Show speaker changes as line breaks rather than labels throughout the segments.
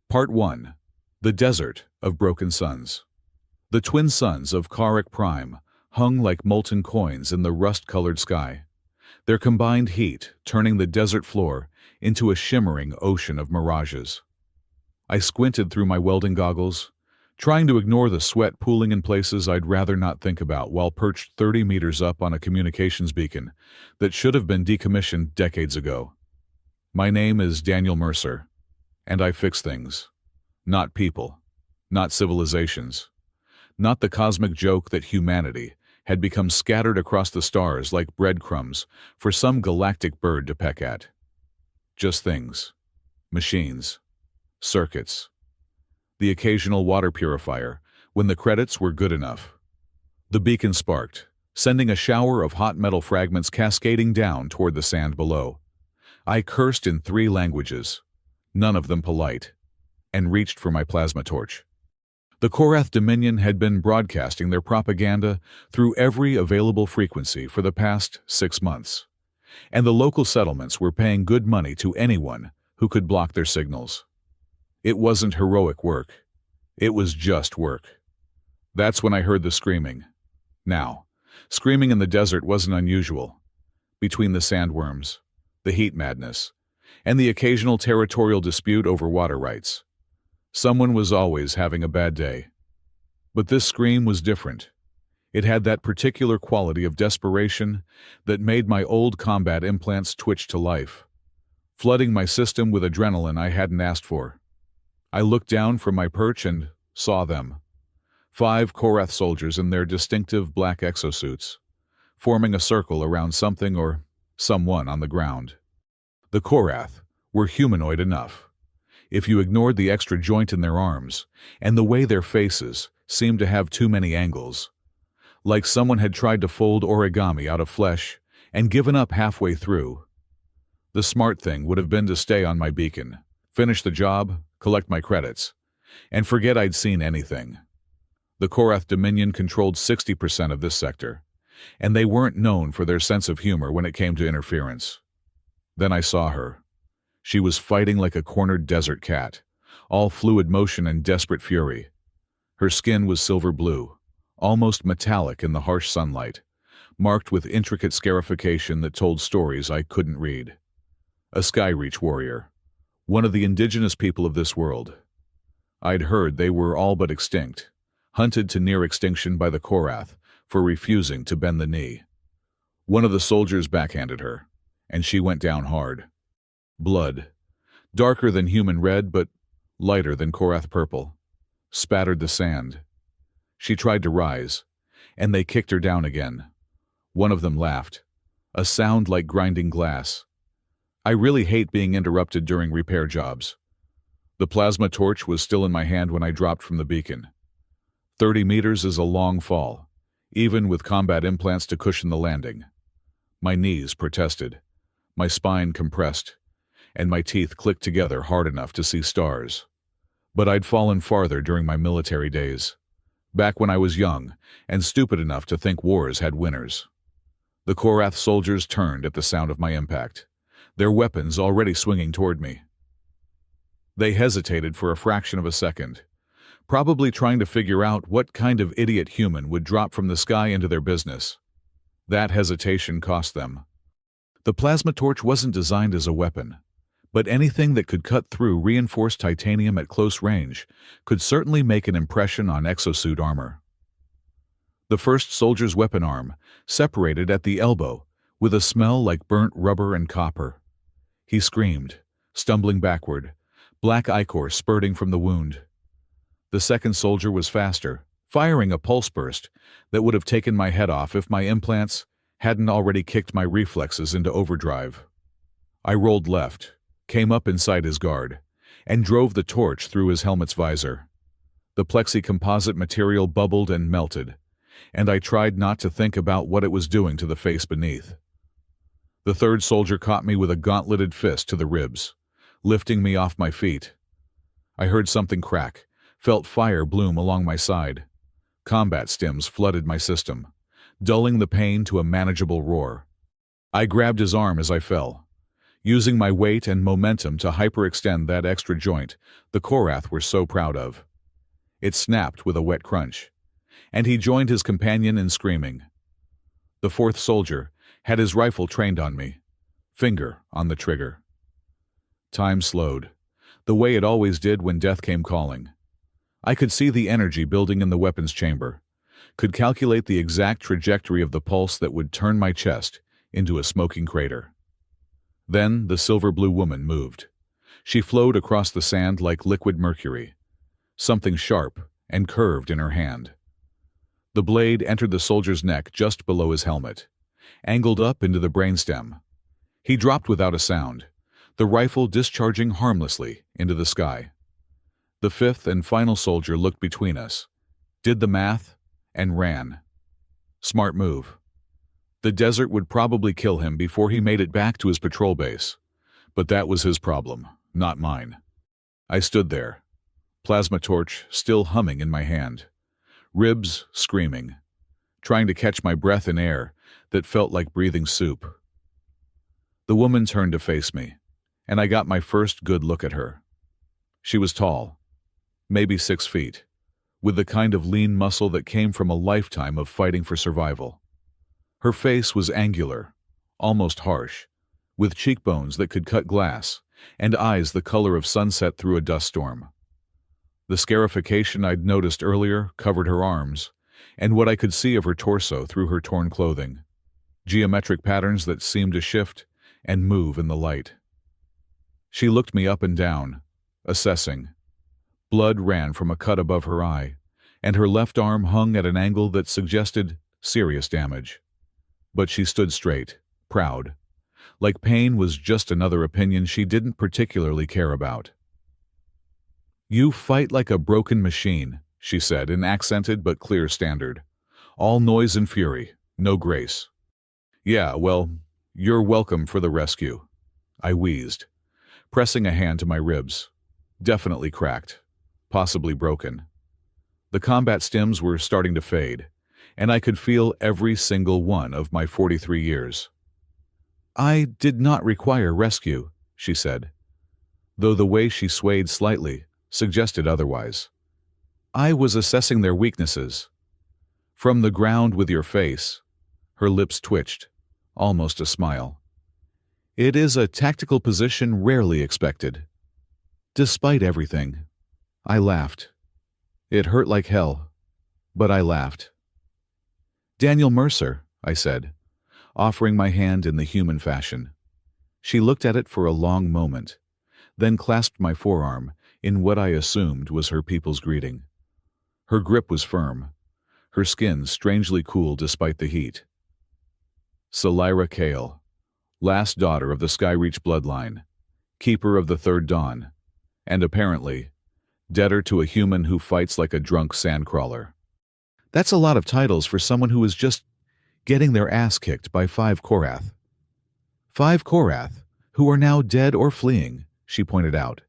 Part 1. The Desert of Broken Suns. The twin suns of Karak Prime hung like molten coins in the rust-colored sky, their combined heat turning the desert floor into a shimmering ocean of mirages. I squinted through my welding goggles, trying to ignore the sweat pooling in places I'd rather not think about while perched 30 meters up on a communications beacon that should have been decommissioned decades ago. My name is Daniel Mercer, and I fix things. Not people, not civilizations, not the cosmic joke that humanity had become scattered across the stars like breadcrumbs for some galactic bird to peck at. Just things, machines, circuits, the occasional water purifier when the credits were good enough. The beacon sparked, sending a shower of hot metal fragments cascading down toward the sand below. I cursed in 3 languages, none of them polite, and reached for my plasma torch. The Korath Dominion had been broadcasting their propaganda through every available frequency for the past 6 months, and the local settlements were paying good money to anyone who could block their signals. It wasn't heroic work. It was just work. That's when I heard the screaming. Now, screaming in the desert wasn't unusual. Between the sandworms, the heat madness, and the occasional territorial dispute over water rights, someone was always having a bad day. But this scream was different. It had that particular quality of desperation that made my old combat implants twitch to life, flooding my system with adrenaline I hadn't asked for. I looked down from my perch and saw them. 5 Korath soldiers in their distinctive black exosuits, forming a circle around something or someone on the ground. The Korath were humanoid enough, if you ignored the extra joint in their arms and the way their faces seemed to have too many angles, like someone had tried to fold origami out of flesh and given up halfway through. The smart thing would have been to stay on my beacon, finish the job, collect my credits, and forget I'd seen anything. The Korath Dominion controlled 60% of this sector, and they weren't known for their sense of humor when it came to interference. Then I saw her. She was fighting like a cornered desert cat, all fluid motion and desperate fury. Her skin was silver blue, almost metallic in the harsh sunlight, marked with intricate scarification that told stories I couldn't read. A Skyreach warrior, one of the indigenous people of this world. I'd heard they were all but extinct, hunted to near extinction by the Korath for refusing to bend the knee. One of the soldiers backhanded her, and she went down hard. Blood, darker than human red but lighter than Korath purple, spattered the sand. She tried to rise, and they kicked her down again. One of them laughed, a sound like grinding glass. I really hate being interrupted during repair jobs. The plasma torch was still in my hand when I dropped from the beacon. 30 meters is a long fall, even with combat implants to cushion the landing. My knees protested, my spine compressed, and my teeth clicked together hard enough to see stars. But I'd fallen farther during my military days, back when I was young and stupid enough to think wars had winners. The Korath soldiers turned at the sound of my impact, their weapons already swinging toward me. They hesitated for a fraction of a second, probably trying to figure out what kind of idiot human would drop from the sky into their business. That hesitation cost them. The plasma torch wasn't designed as a weapon, but anything that could cut through reinforced titanium at close range could certainly make an impression on exosuit armor. The first soldier's weapon arm separated at the elbow with a smell like burnt rubber and copper. He screamed, stumbling backward, black ichor spurting from the wound. The second soldier was faster, firing a pulse burst that would have taken my head off if my implants hadn't already kicked my reflexes into overdrive. I rolled left, came up inside his guard, and drove the torch through his helmet's visor. The plexi-composite material bubbled and melted, and I tried not to think about what it was doing to the face beneath. The third soldier caught me with a gauntleted fist to the ribs, lifting me off my feet. I heard something crack, felt fire bloom along my side. Combat stims flooded my system, dulling the pain to a manageable roar. I grabbed his arm as I fell, using my weight and momentum to hyperextend that extra joint the Korath were so proud of. It snapped with a wet crunch, and he joined his companion in screaming. The fourth soldier had his rifle trained on me, finger on the trigger. Time slowed, the way it always did when death came calling. I could see the energy building in the weapons chamber, could calculate the exact trajectory of the pulse that would turn my chest into a smoking crater. Then the silver-blue woman moved. She flowed across the sand like liquid mercury, something sharp and curved in her hand. The blade entered the soldier's neck just below his helmet, angled up into the brainstem. He dropped without a sound, the rifle discharging harmlessly into the sky. The fifth and final soldier looked between us, did the math, and ran. Smart move. The desert would probably kill him before he made it back to his patrol base, but that was his problem, not mine. I stood there, plasma torch still humming in my hand, ribs screaming, trying to catch my breath in air that felt like breathing soup. The woman turned to face me, and I got my first good look at her. She was tall, maybe 6 feet, with the kind of lean muscle that came from a lifetime of fighting for survival. Her face was angular, almost harsh, with cheekbones that could cut glass, and eyes the color of sunset through a dust storm. The scarification I'd noticed earlier covered her arms, and what I could see of her torso through her torn clothing, geometric patterns that seemed to shift and move in the light. She looked me up and down, assessing. Blood ran from a cut above her eye, and her left arm hung at an angle that suggested serious damage. But she stood straight, proud, like pain was just another opinion she didn't particularly care about. "You fight like a broken machine," she said in accented but clear standard. "All noise and fury, no grace." "Yeah, well, you're welcome for the rescue," I wheezed, pressing a hand to my ribs. Definitely cracked, possibly broken. The combat stims were starting to fade, and I could feel every single one of my 43 years. "I did not require rescue," she said, though the way she swayed slightly suggested otherwise. "I was assessing their weaknesses." "From the ground with your face." Her lips twitched, almost a smile. "It is a tactical position rarely expected." Despite everything, I laughed. It hurt like hell, but I laughed. "Daniel Mercer," I said, offering my hand in the human fashion. She looked at it for a long moment, then clasped my forearm in what I assumed was her people's greeting. Her grip was firm, her skin strangely cool despite the heat. Selira Kale, last daughter of the Skyreach bloodline, keeper of the Third Dawn, and apparently, debtor to a human who fights like a drunk sandcrawler. That's a lot of titles for someone who is just getting their ass kicked by 5 Korath. 5 Korath, who are now dead or fleeing, she pointed out.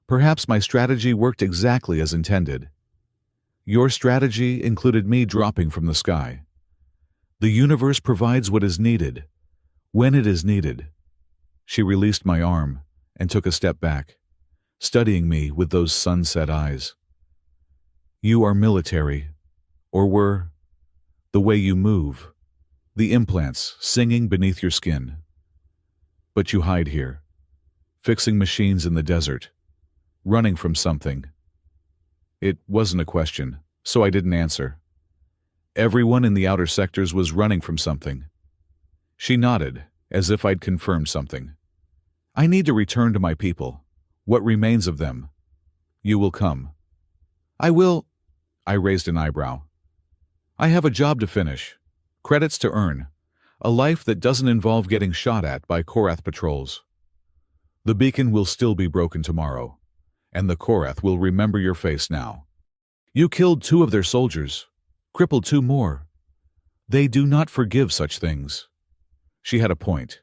Perhaps my strategy worked exactly as intended. Your strategy included me dropping from the sky. The universe provides what is needed, when it is needed. She released my arm and took a step back, studying me with those sunset eyes. You are military, or were. The way you move, the implants singing beneath your skin. But you hide here, fixing machines in the desert, running from something. It wasn't a question, so I didn't answer. Everyone in the outer sectors was running from something. She nodded, as if I'd confirmed something. I need to return to my people, what remains of them. You will come. I will. I raised an eyebrow. I have a job to finish, credits to earn, a life that doesn't involve getting shot at by Korath patrols. The beacon will still be broken tomorrow, and the Korath will remember your face now. You killed 2 of their soldiers, crippled 2 more. They do not forgive such things. She had a point.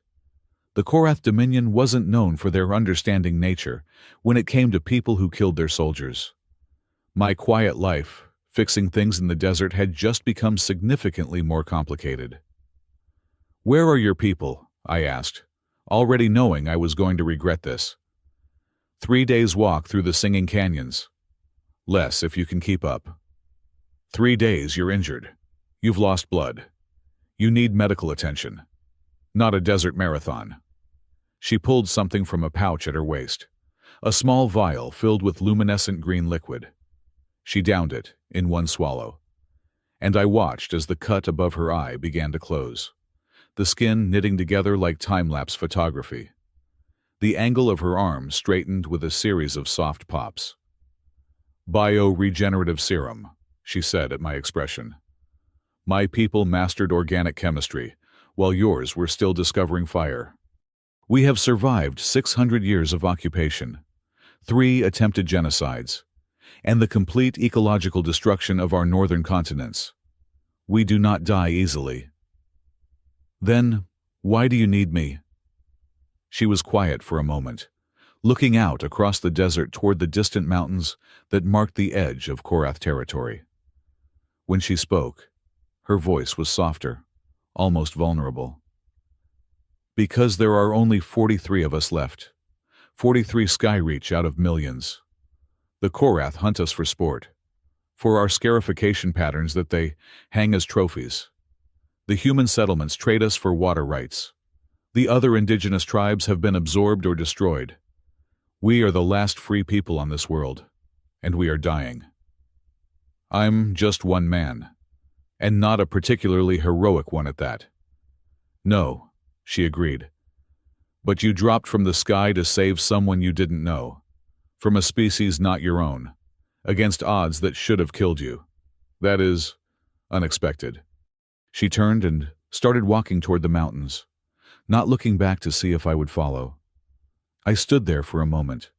The Korath Dominion wasn't known for their understanding nature when it came to people who killed their soldiers. My quiet life, fixing things in the desert, had just become significantly more complicated. Where are your people? I asked, already knowing I was going to regret this. 3 days walk through the singing canyons. Less if you can keep up. 3 days you're injured. You've lost blood. You need medical attention. Not a desert marathon. She pulled something from a pouch at her waist. A small vial filled with luminescent green liquid. She downed it in one swallow. And I watched as the cut above her eye began to close, the skin knitting together like time-lapse photography. The angle of her arm straightened with a series of soft pops. "Bio-regenerative serum," she said at my expression. "My people mastered organic chemistry, while yours were still discovering fire. We have survived 600 years of occupation, 3 attempted genocides, and the complete ecological destruction of our northern continents. We do not die easily." "Then, why do you need me?" She was quiet for a moment, looking out across the desert toward the distant mountains that marked the edge of Korath territory. When she spoke, her voice was softer, almost vulnerable. "Because there are only 43 of us left. 43 Skyreach out of millions. The Korath hunt us for sport, for our scarification patterns that they hang as trophies. The human settlements trade us for water rights. The other indigenous tribes have been absorbed or destroyed. We are the last free people on this world, and we are dying. I'm just one man, and not a particularly heroic one at that." "No," she agreed. "But you dropped from the sky to save someone you didn't know, from a species not your own, against odds that should have killed you. That is unexpected." She turned and started walking toward the mountains, not looking back to see if I would follow. I stood there for a moment,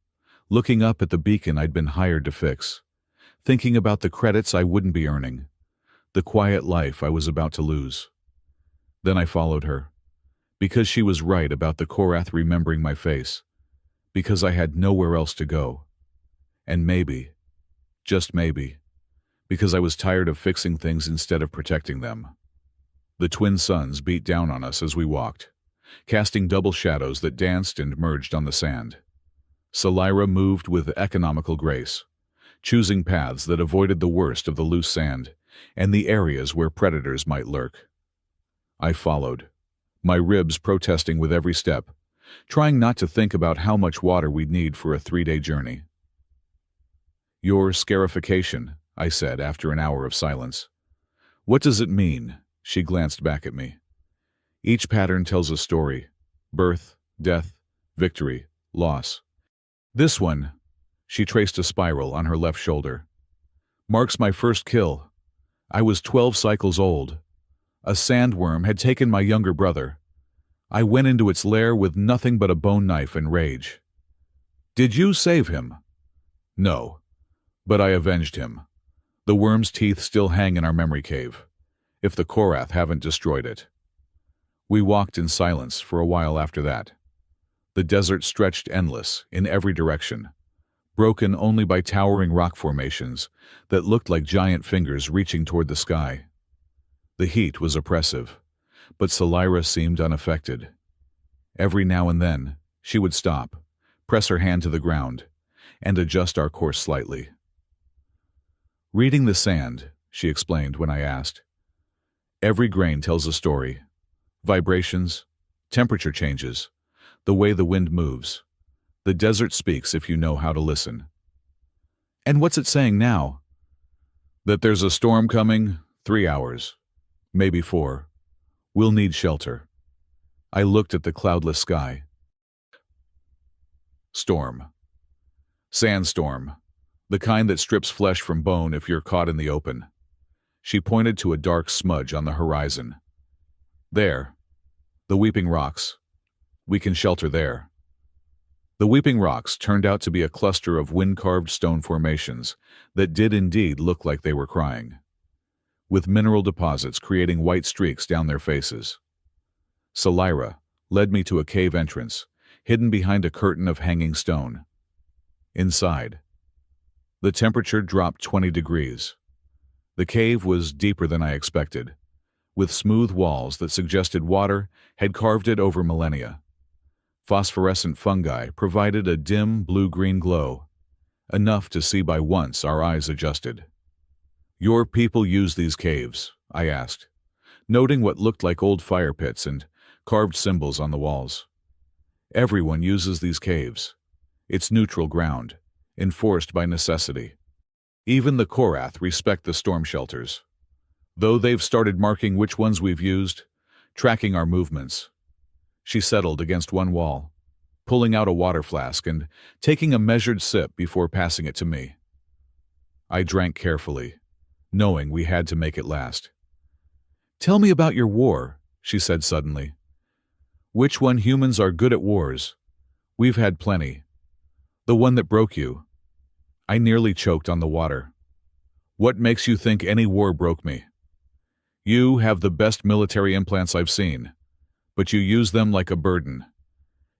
looking up at the beacon I'd been hired to fix, thinking about the credits I wouldn't be earning, the quiet life I was about to lose. Then I followed her, because she was right about the Korath remembering my face, because I had nowhere else to go. And maybe, just maybe, because I was tired of fixing things instead of protecting them. The twin suns beat down on us as we walked, casting double shadows that danced and merged on the sand. Salira moved with economical grace, choosing paths that avoided the worst of the loose sand and the areas where predators might lurk. I followed, my ribs protesting with every step, trying not to think about how much water we'd need for a 3-day journey. "Your scarification," I said after an hour of silence. "What does it mean?" She glanced back at me. "Each pattern tells a story: birth, death, victory, loss. This one," she traced a spiral on her left shoulder, "marks my first kill. I was 12 cycles old. A sandworm had taken my younger brother. I went into its lair with nothing but a bone knife and rage. Did you save him?" "No, but I avenged him. The worm's teeth still hang in our memory cave, if the Korath haven't destroyed it." We walked in silence for a while after that. The desert stretched endless in every direction, broken only by towering rock formations that looked like giant fingers reaching toward the sky. The heat was oppressive, but Salira seemed unaffected. Every now and then, she would stop, press her hand to the ground, and adjust our course slightly. "Reading the sand," she explained when I asked. "Every grain tells a story. Vibrations, temperature changes, the way the wind moves. The desert speaks if you know how to listen." "And what's it saying now?" "That there's a storm coming, 3 hours, maybe 4. We'll need shelter." I looked at the cloudless sky. "Storm. Sandstorm. The kind that strips flesh from bone if you're caught in the open." She pointed to a dark smudge on the horizon. "There. The Weeping Rocks. We can shelter there." The Weeping Rocks turned out to be a cluster of wind-carved stone formations that did indeed look like they were crying, with mineral deposits creating white streaks down their faces. Salira led me to a cave entrance, hidden behind a curtain of hanging stone. Inside, the temperature dropped 20 degrees. The cave was deeper than I expected, with smooth walls that suggested water had carved it over millennia. Phosphorescent fungi provided a dim blue-green glow, enough to see by once our eyes adjusted. "Your people use these caves?" I asked, noting what looked like old fire pits and carved symbols on the walls. "Everyone uses these caves. It's neutral ground, enforced by necessity. Even the Korath respect the storm shelters, though they've started marking which ones we've used, tracking our movements." She settled against one wall, pulling out a water flask and taking a measured sip before passing it to me. I drank carefully, knowing we had to make it last. "Tell me about your war," she said suddenly. "Which one? Humans are good at wars. We've had plenty. The one that broke you." I nearly choked on the water. "What makes you think any war broke me? You have the best military implants I've seen, but you use them like a burden.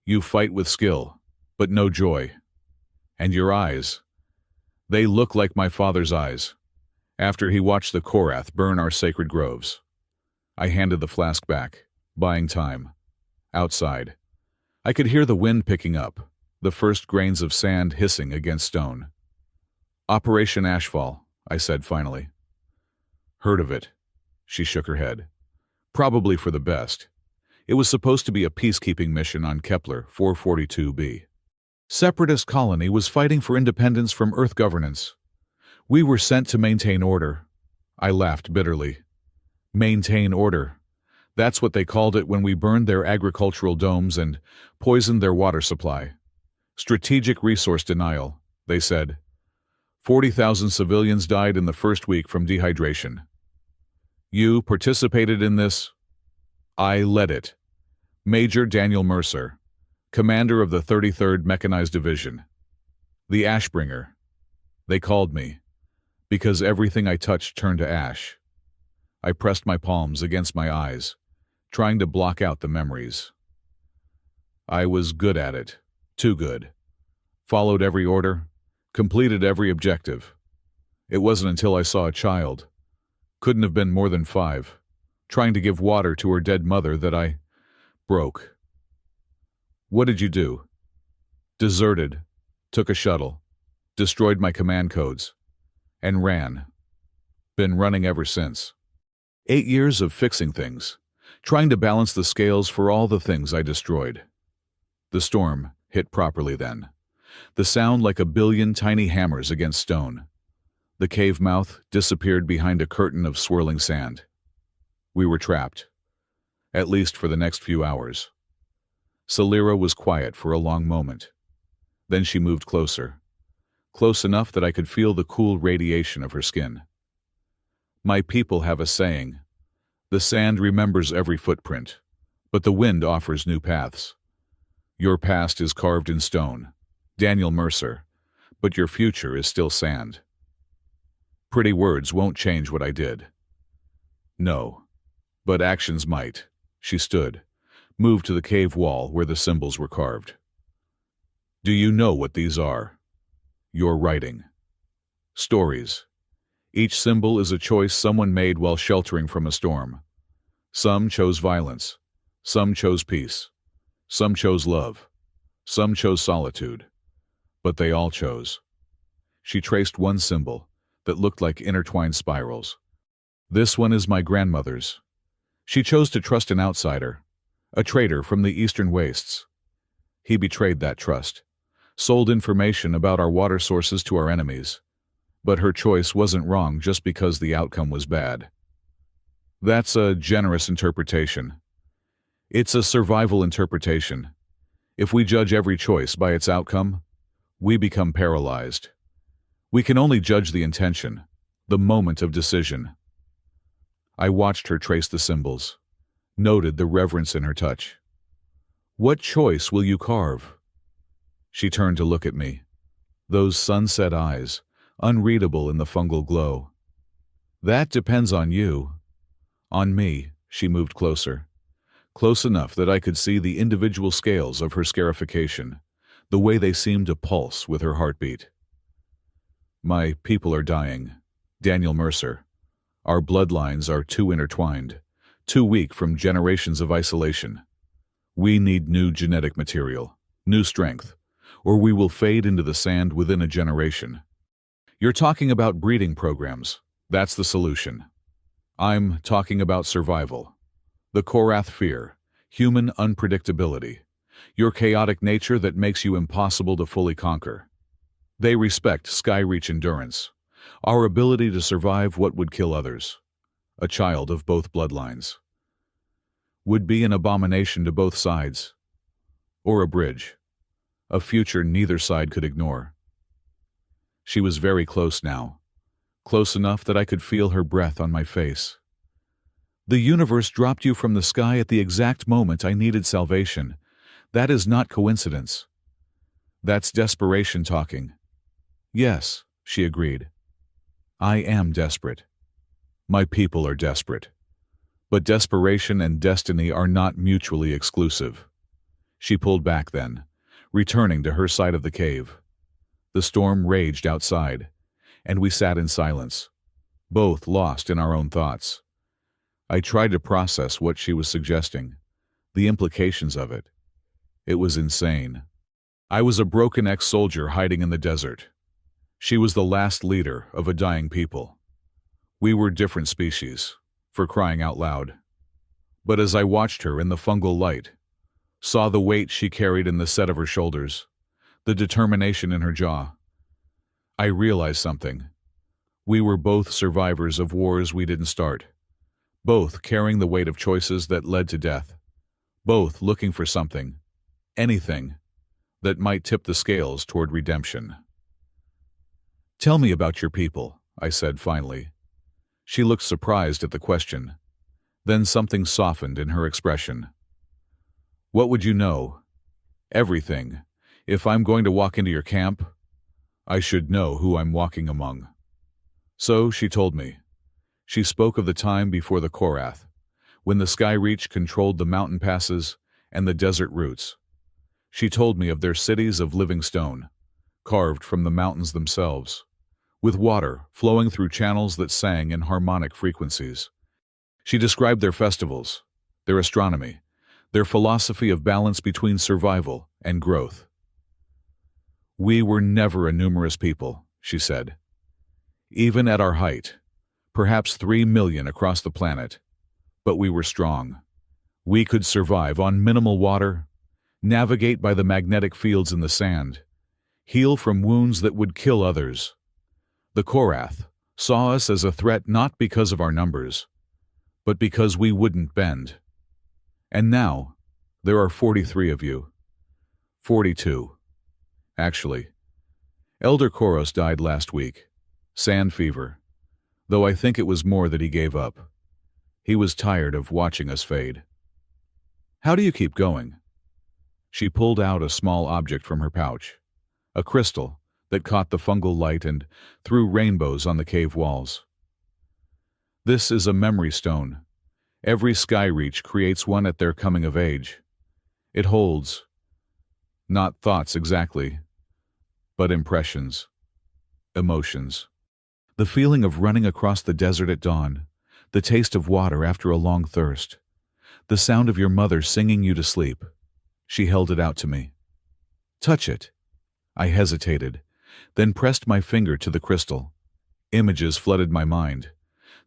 You fight with skill, but no joy. And your eyes, they look like my father's eyes, after he watched the Korath burn our sacred groves." I handed the flask back, buying time. Outside, I could hear the wind picking up, the first grains of sand hissing against stone. "Operation Ashfall," I said finally. "Heard of it." She shook her head. "Probably for the best. It was supposed to be a peacekeeping mission on Kepler 442b. Separatist colony was fighting for independence from Earth governance. We were sent to maintain order." I laughed bitterly. Maintain order. That's what they called it when we burned their agricultural domes and poisoned their water supply. Strategic resource denial, they said. 40,000 civilians died in the first week from dehydration. You participated in this? I led it. Major Daniel Mercer, commander of the 33rd Mechanized Division. The Ashbringer. They called me, because everything I touched turned to ash. I pressed my palms against my eyes, trying to block out the memories. I was good at it, too good. Followed every order, completed every objective. It wasn't until I saw a child, couldn't have been more than 5, trying to give water to her dead mother that I broke. What did you do? Deserted, took a shuttle, destroyed my command codes, and ran. Been running ever since. 8 years of fixing things, trying to balance the scales for all the things I destroyed. The storm hit properly then. The sound like a billion tiny hammers against stone. The cave mouth disappeared behind a curtain of swirling sand. We were trapped, at least for the next few hours. Salira was quiet for a long moment. Then she moved closer, close enough that I could feel the cool radiation of her skin. My people have a saying, the sand remembers every footprint, but the wind offers new paths. Your past is carved in stone, Daniel Mercer, but your future is still sand. Pretty words won't change what I did. No, but actions might. She stood, moved to the cave wall where the symbols were carved. Do you know what these are? Your writing. Stories. Each symbol is a choice someone made while sheltering from a storm. Some chose violence. Some chose peace. Some chose love. Some chose solitude. But they all chose. She traced one symbol that looked like intertwined spirals. This one is my grandmother's. She chose to trust an outsider, a traitor from the eastern wastes. He betrayed that trust, sold information about our water sources to our enemies. But her choice wasn't wrong just because the outcome was bad. That's a generous interpretation. It's a survival interpretation. If we judge every choice by its outcome, we become paralyzed. We can only judge the intention, the moment of decision. I watched her trace the symbols, noted the reverence in her touch. What choice will you carve? She turned to look at me, those sunset eyes, unreadable in the fungal glow. That depends on you. On me, she moved closer, close enough that I could see the individual scales of her scarification, the way they seemed to pulse with her heartbeat. My people are dying, Daniel Mercer. Our bloodlines are too intertwined, too weak from generations of isolation. We need new genetic material, new strength, or we will fade into the sand within a generation. You're talking about breeding programs. That's the solution. I'm talking about survival. The Korath fear, human unpredictability, your chaotic nature that makes you impossible to fully conquer. They respect Skyreach endurance, our ability to survive what would kill others. A child of both bloodlines would be an abomination to both sides, or a bridge, a future neither side could ignore. She was very close now, close enough that I could feel her breath on my face. The universe dropped you from the sky at the exact moment I needed salvation. That is not coincidence. That's desperation talking. Yes, she agreed. I am desperate. My people are desperate. But desperation and destiny are not mutually exclusive. She pulled back then, returning to her side of the cave. The storm raged outside, and we sat in silence, both lost in our own thoughts. I tried to process what she was suggesting, the implications of it. It was insane. I was a broken ex-soldier hiding in the desert. She was the last leader of a dying people. We were different species, for crying out loud. But as I watched her in the fungal light, saw the weight she carried in the set of her shoulders, the determination in her jaw, I realized something. We were both survivors of wars we didn't start, both carrying the weight of choices that led to death, both looking for something, anything, that might tip the scales toward redemption. Tell me about your people, I said finally. She looked surprised at the question. Then something softened in her expression. What would you know? Everything. If I'm going to walk into your camp, I should know who I'm walking among. So she told me. She spoke of the time before the Korath, when the Skyreach controlled the mountain passes and the desert routes. She told me of their cities of living stone, carved from the mountains themselves, with water flowing through channels that sang in harmonic frequencies. She described their festivals, their astronomy, their philosophy of balance between survival and growth. We were never a numerous people, she said. Even at our height, perhaps 3 million across the planet, but we were strong. We could survive on minimal water, navigate by the magnetic fields in the sand, heal from wounds that would kill others. The Korath saw us as a threat not because of our numbers, but because we wouldn't bend. And now, there are 43 of you. 42. Actually. Elder Koros died last week. Sand fever. Though I think it was more that he gave up. He was tired of watching us fade. How do you keep going? She pulled out a small object from her pouch. A crystal that caught the fungal light and threw rainbows on the cave walls. This is a memory stone. Every Skyreach creates one at their coming of age. It holds, not thoughts exactly, but impressions, emotions. The feeling of running across the desert at dawn, the taste of water after a long thirst, the sound of your mother singing you to sleep. She held it out to me. Touch it. I hesitated, then pressed my finger to the crystal. Images flooded my mind,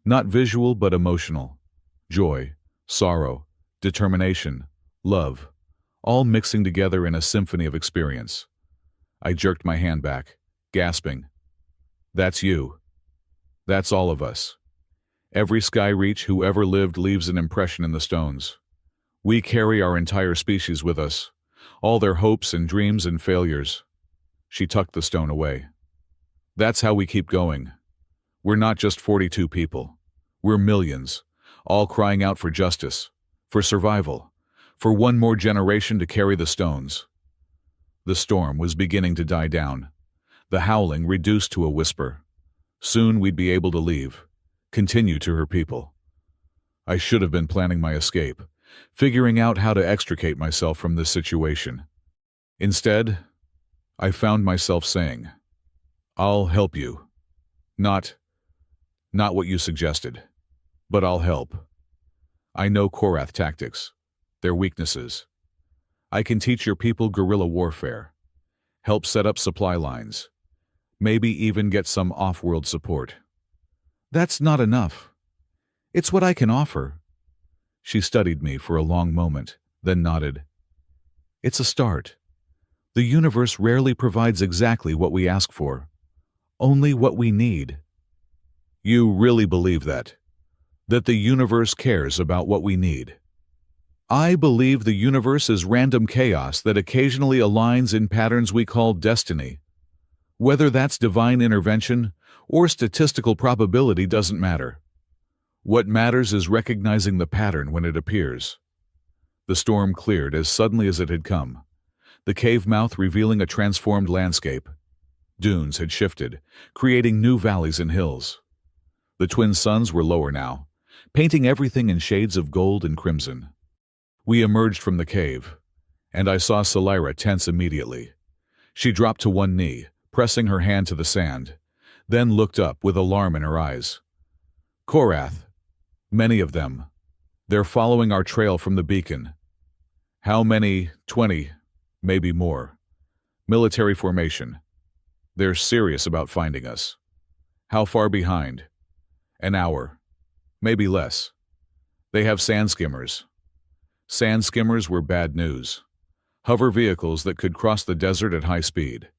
not visual but emotional. Joy, sorrow, determination, love, all mixing together in a symphony of experience. I jerked my hand back, gasping. That's you. That's all of us. Every Skyreach who ever lived leaves an impression in the stones. We carry our entire species with us, all their hopes and dreams and failures. She tucked the stone away. That's how we keep going. We're not just 42 people. We're millions, all crying out for justice, for survival, for one more generation to carry the stones. The storm was beginning to die down, the howling reduced to a whisper. Soon we'd be able to leave, continue to her people. I should have been planning my escape, figuring out how to extricate myself from this situation. Instead, I found myself saying, I'll help you. Not what you suggested, but I'll help. I know Korath tactics, their weaknesses. I can teach your people guerrilla warfare, help set up supply lines, maybe even get some off-world support. That's not enough. It's what I can offer. She studied me for a long moment, then nodded. It's a start. The universe rarely provides exactly what we ask for, only what we need. You really believe that? That the universe cares about what we need? I believe the universe is random chaos that occasionally aligns in patterns we call destiny. Whether that's divine intervention or statistical probability doesn't matter. What matters is recognizing the pattern when it appears. The storm cleared as suddenly as it had come, the cave mouth revealing a transformed landscape. Dunes had shifted, creating new valleys and hills. The twin suns were lower now, painting everything in shades of gold and crimson. We emerged from the cave, and I saw Selira tense immediately. She dropped to one knee, pressing her hand to the sand, then looked up with alarm in her eyes. Korath. Many of them. They're following our trail from the beacon. How many? 20, maybe more. Military formation. They're serious about finding us. How far behind? An hour. Maybe less. They have sand skimmers. Sand skimmers were bad news. Hover vehicles that could cross the desert at high speed,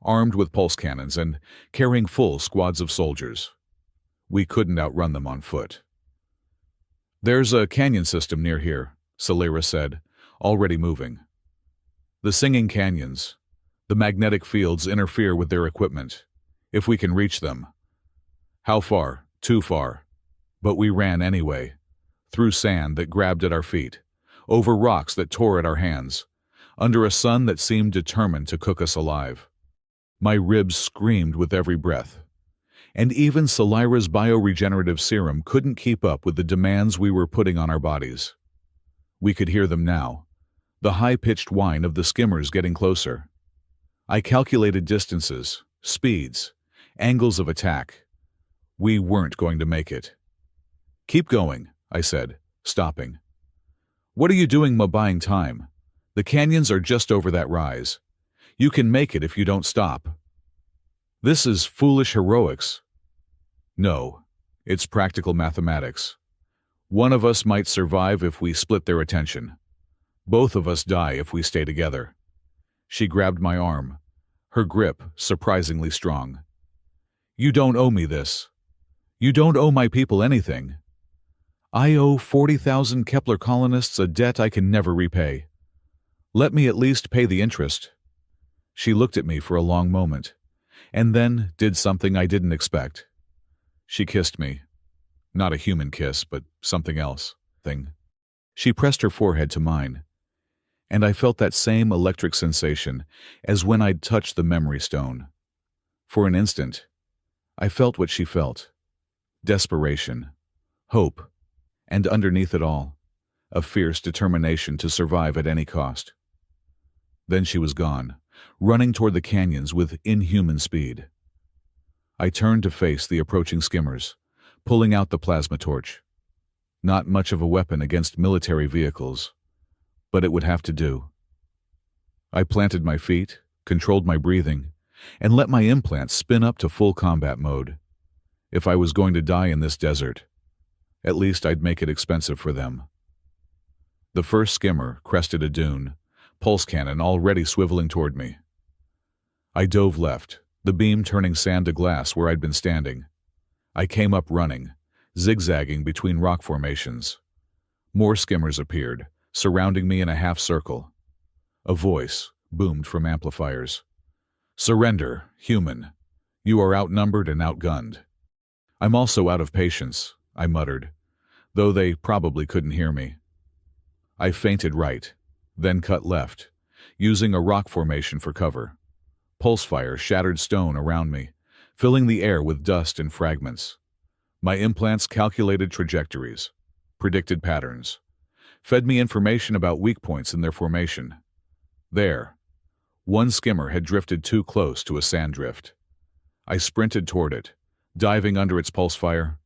armed with pulse cannons and carrying full squads of soldiers. We couldn't outrun them on foot. There's a canyon system near here, Selira said, already moving. The singing canyons, the magnetic fields interfere with their equipment, if we can reach them. How far? Too far. But we ran anyway, through sand that grabbed at our feet, over rocks that tore at our hands, under a sun that seemed determined to cook us alive. My ribs screamed with every breath, and even Selira's bioregenerative serum couldn't keep up with the demands we were putting on our bodies. We could hear them now, the high-pitched whine of the skimmers getting closer. I calculated distances, speeds, angles of attack. We weren't going to make it. Keep going, I said, stopping. What are you doing buying time? The canyons are just over that rise. You can make it if you don't stop. This is foolish heroics. No, it's practical mathematics. One of us might survive if we split their attention. Both of us die if we stay together. She grabbed my arm, her grip surprisingly strong. You don't owe me this. You don't owe my people anything. I owe 40,000 Kepler colonists a debt I can never repay. Let me at least pay the interest. She looked at me for a long moment, and then did something I didn't expect. She kissed me. Not a human kiss, but something else. She pressed her forehead to mine, and I felt that same electric sensation as when I'd touched the memory stone. For an instant, I felt what she felt. Desperation, hope, and underneath it all, a fierce determination to survive at any cost. Then she was gone, running toward the canyons with inhuman speed. I turned to face the approaching skimmers, pulling out the plasma torch. Not much of a weapon against military vehicles, but it would have to do. I planted my feet, controlled my breathing, and let my implants spin up to full combat mode. If I was going to die in this desert, at least I'd make it expensive for them. The first skimmer crested a dune, pulse cannon already swiveling toward me. I dove left, the beam turning sand to glass where I'd been standing. I came up running, zigzagging between rock formations. More skimmers appeared, surrounding me in a half circle. A voice boomed from amplifiers. Surrender, human. You are outnumbered and outgunned. I'm also out of patience, I muttered, though they probably couldn't hear me. I feinted right, then cut left, using a rock formation for cover. Pulse fire shattered stone around me, filling the air with dust and fragments. My implants calculated trajectories, predicted patterns, fed me information about weak points in their formation. There, one skimmer had drifted too close to a sand drift. I sprinted toward it, diving under its pulse fire.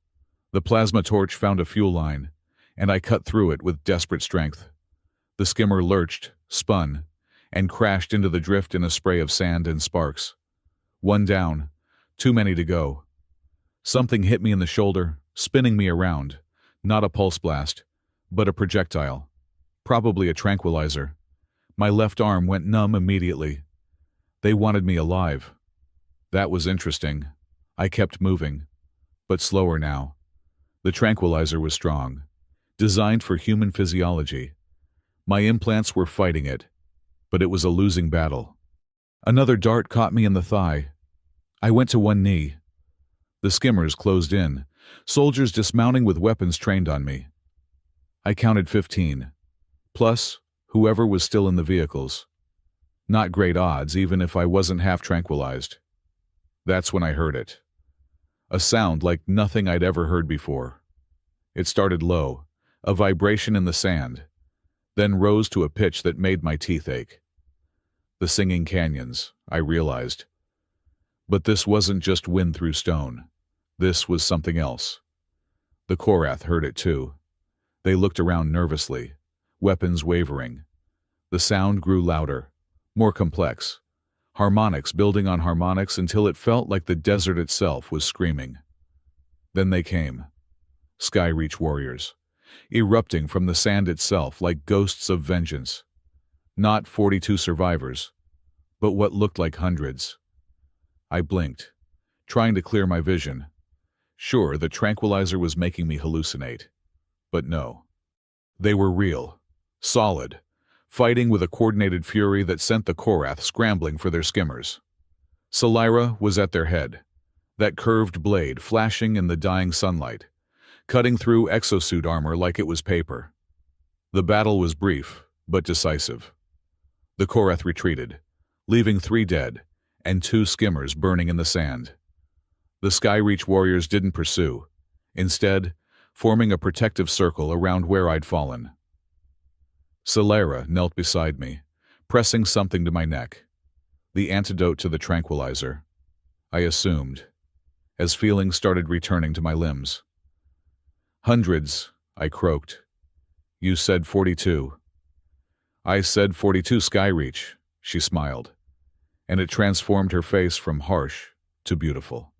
The plasma torch found a fuel line, and I cut through it with desperate strength. The The skimmer lurched, spun, and crashed into the drift in a spray of sand and sparks. One down, too many to go. Something hit me in the shoulder, spinning me around. Not a pulse blast, but a projectile. Probably a tranquilizer. My left arm went numb immediately. They wanted me alive. That was interesting. I kept moving, but slower now. The tranquilizer was strong, designed for human physiology. My implants were fighting it, but it was a losing battle. Another dart caught me in the thigh. I went to one knee. The skimmers closed in, soldiers dismounting with weapons trained on me. I counted 15, plus whoever was still in the vehicles. Not great odds, even if I wasn't half tranquilized. That's when I heard it. A sound like nothing I'd ever heard before. It started low, a vibration in the sand, then rose to a pitch that made my teeth ache. The singing canyons, I realized. But this wasn't just wind through stone. This was something else. The Korath heard it too. They looked around nervously, weapons wavering. The sound grew louder, more complex, harmonics building on harmonics until it felt like the desert itself was screaming. Then they came. Skyreach warriors, erupting from the sand itself like ghosts of vengeance. Not 42 survivors, but what looked like hundreds. I blinked, trying to clear my vision. Sure, the tranquilizer was making me hallucinate. But no. They were real, solid, fighting with a coordinated fury that sent the Korath scrambling for their skimmers. Salira was at their head, that curved blade flashing in the dying sunlight, cutting through exosuit armor like it was paper. The battle was brief, but decisive. The Korath retreated, leaving 3 dead and 2 skimmers burning in the sand. The Skyreach warriors didn't pursue, instead, forming a protective circle around where I'd fallen. Salira knelt beside me, pressing something to my neck. The antidote to the tranquilizer, I assumed, as feelings started returning to my limbs. Hundreds, I croaked. You said 42. I said 42 Skyreach, she smiled, and it transformed her face from harsh to beautiful.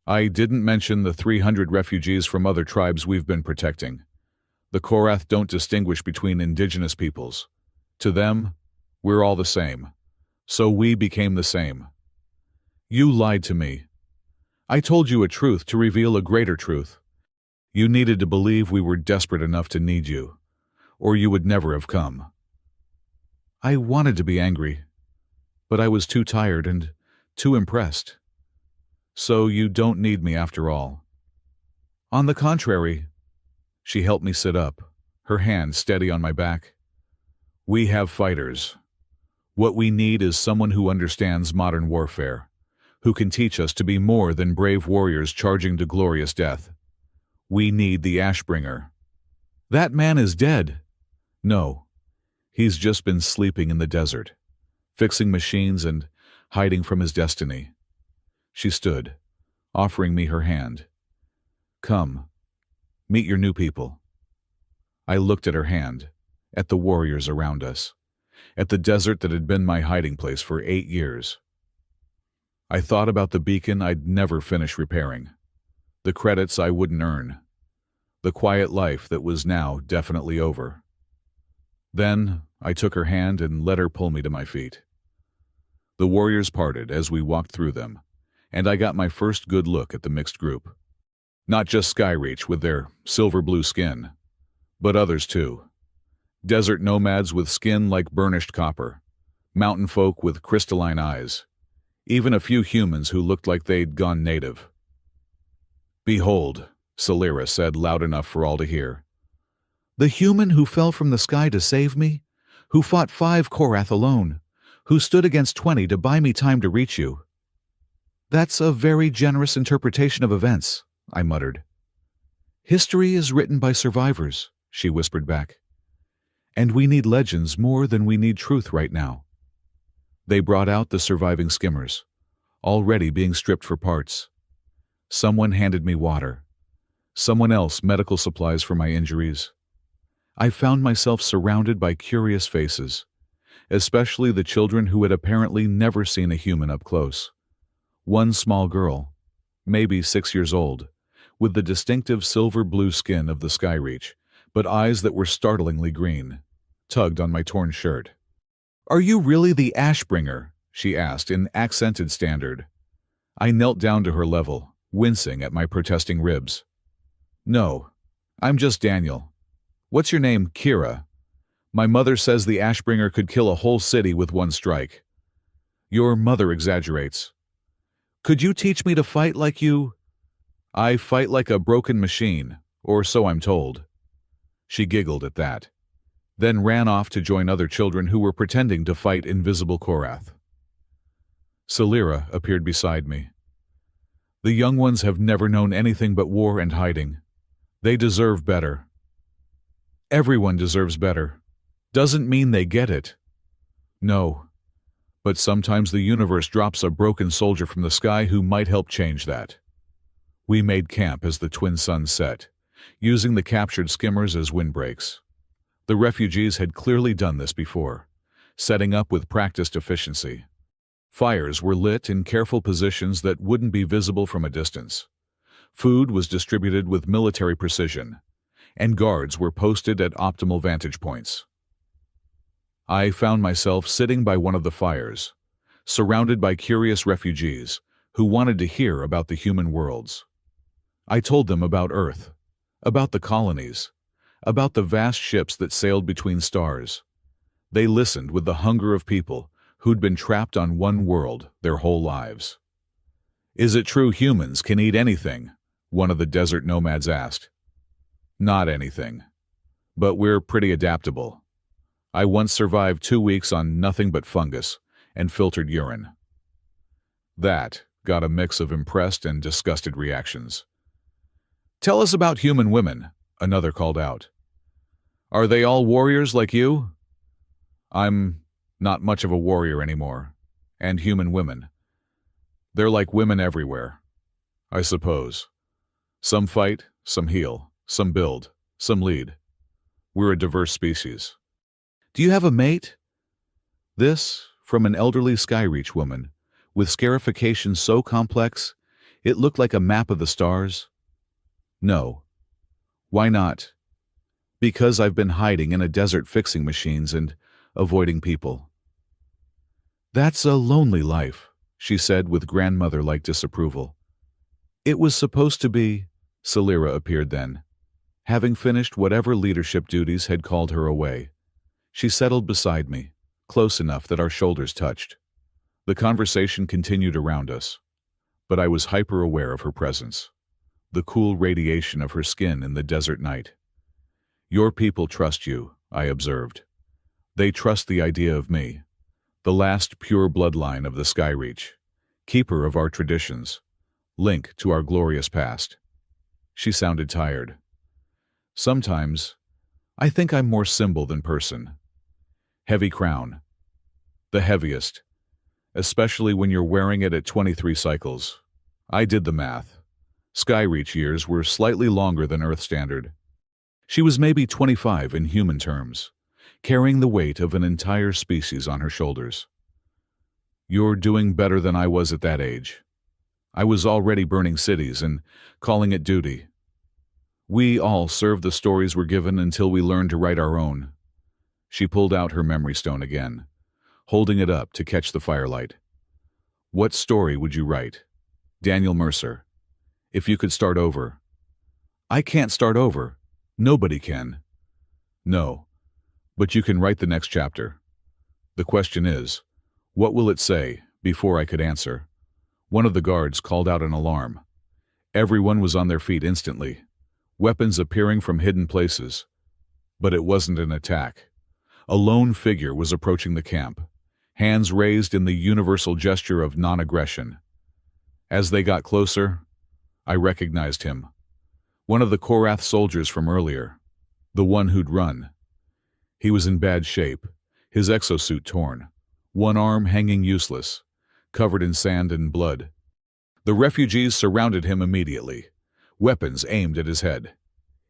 I didn't mention the 300 refugees from other tribes we've been protecting. The Korath don't distinguish between indigenous peoples. To them, we're all the same. So we became the same. You lied to me. I told you a truth to reveal a greater truth. You needed to believe we were desperate enough to need you, or you would never have come. I wanted to be angry, but I was too tired and too impressed. So you don't need me after all. On the contrary, she helped me sit up, her hand steady on my back. We have fighters. What we need is someone who understands modern warfare, who can teach us to be more than brave warriors charging to glorious death. We need the Ashbringer. That man is dead. No, he's just been sleeping in the desert, fixing machines and hiding from his destiny. She stood, offering me her hand. Come, meet your new people. I looked at her hand, at the warriors around us, at the desert that had been my hiding place for 8 years. I thought about the beacon I'd never finish repairing, the credits I wouldn't earn, the quiet life that was now definitely over. Then I took her hand and let her pull me to my feet. The warriors parted as we walked through them, and I got my first good look at the mixed group. Not just Skyreach with their silver blue skin, but others too. Desert nomads with skin like burnished copper, mountain folk with crystalline eyes, even a few humans who looked like they'd gone native. Behold, Salira said loud enough for all to hear. The human who fell from the sky to save me, who fought 5 Korath alone, who stood against 20 to buy me time to reach you. That's a very generous interpretation of events, I muttered. History is written by survivors, she whispered back. And we need legends more than we need truth right now. They brought out the surviving skimmers, already being stripped for parts. Someone handed me water. Someone else medical supplies for my injuries. I found myself surrounded by curious faces, especially the children who had apparently never seen a human up close. One small girl, maybe 6 years old, with the distinctive silver-blue skin of the skyreach, but eyes that were startlingly green, tugged on my torn shirt. "Are you really the Ashbringer?" she asked in accented standard. I knelt down to her level, wincing at my protesting ribs. "No, I'm just Daniel. What's your name, Kira? My mother says the Ashbringer could kill a whole city with one strike." "Your mother exaggerates." "Could you teach me to fight like you?" "I fight like a broken machine, or so I'm told." She giggled at that, then ran off to join other children who were pretending to fight invisible Korath. Salira appeared beside me. "The young ones have never known anything but war and hiding. They deserve better." "Everyone deserves better. Doesn't mean they get it." "No, but sometimes the universe drops a broken soldier from the sky who might help change that." We made camp as the twin suns set, using the captured skimmers as windbreaks. The refugees had clearly done this before, setting up with practiced efficiency. Fires were lit in careful positions that wouldn't be visible from a distance. Food was distributed with military precision, and guards were posted at optimal vantage points. I found myself sitting by one of the fires, surrounded by curious refugees who wanted to hear about the human worlds. I told them about Earth, about the colonies, about the vast ships that sailed between stars. They listened with the hunger of people who'd been trapped on one world their whole lives. "Is it true humans can eat anything?" one of the desert nomads asked. "Not anything. But we're pretty adaptable. I once survived 2 weeks on nothing but fungus and filtered urine." That got a mix of impressed and disgusted reactions. "Tell us about human women," another called out. "Are they all warriors like you?" "I'm not much of a warrior anymore. And human women. They're like women everywhere, I suppose. Some fight, some heal, some build, some lead. We're a diverse species." "Do you have a mate?" This from an elderly skyreach woman, with scarification so complex it looked like a map of the stars. "No." "Why not?" "Because I've been hiding in a desert fixing machines and avoiding people." "That's a lonely life," she said with grandmother-like disapproval. "It was supposed to be." Salira appeared then, having finished whatever leadership duties had called her away. She settled beside me, close enough that our shoulders touched. The conversation continued around us, but I was hyper-aware of her presence, the cool radiation of her skin in the desert night. "Your people trust you," I observed. "They trust the idea of me, the last pure bloodline of the Skyreach, keeper of our traditions, link to our glorious past." She sounded tired. "Sometimes, I think I'm more symbol than person. Heavy crown. The heaviest, especially when you're wearing it at 23 cycles. I did the math. Skyreach years were slightly longer than Earth standard. She was maybe 25 in human terms, carrying the weight of an entire species on her shoulders. You're doing better than I was at that age. I was already burning cities and calling it duty. We all served the stories we're given until we learned to write our own." She pulled out her memory stone again, holding it up to catch the firelight. "What story would you write?" "Daniel Mercer. If you could start over." "I can't start over. Nobody can." "No, but you can write the next chapter. The question is, what will it say?" Before I could answer, one of the guards called out an alarm. Everyone was on their feet instantly, weapons appearing from hidden places. But it wasn't an attack. A lone figure was approaching the camp, hands raised in the universal gesture of non-aggression. As they got closer, I recognized him. One of the Korath soldiers from earlier, the one who'd run. He was in bad shape, his exosuit torn, one arm hanging useless, covered in sand and blood. The refugees surrounded him immediately, weapons aimed at his head.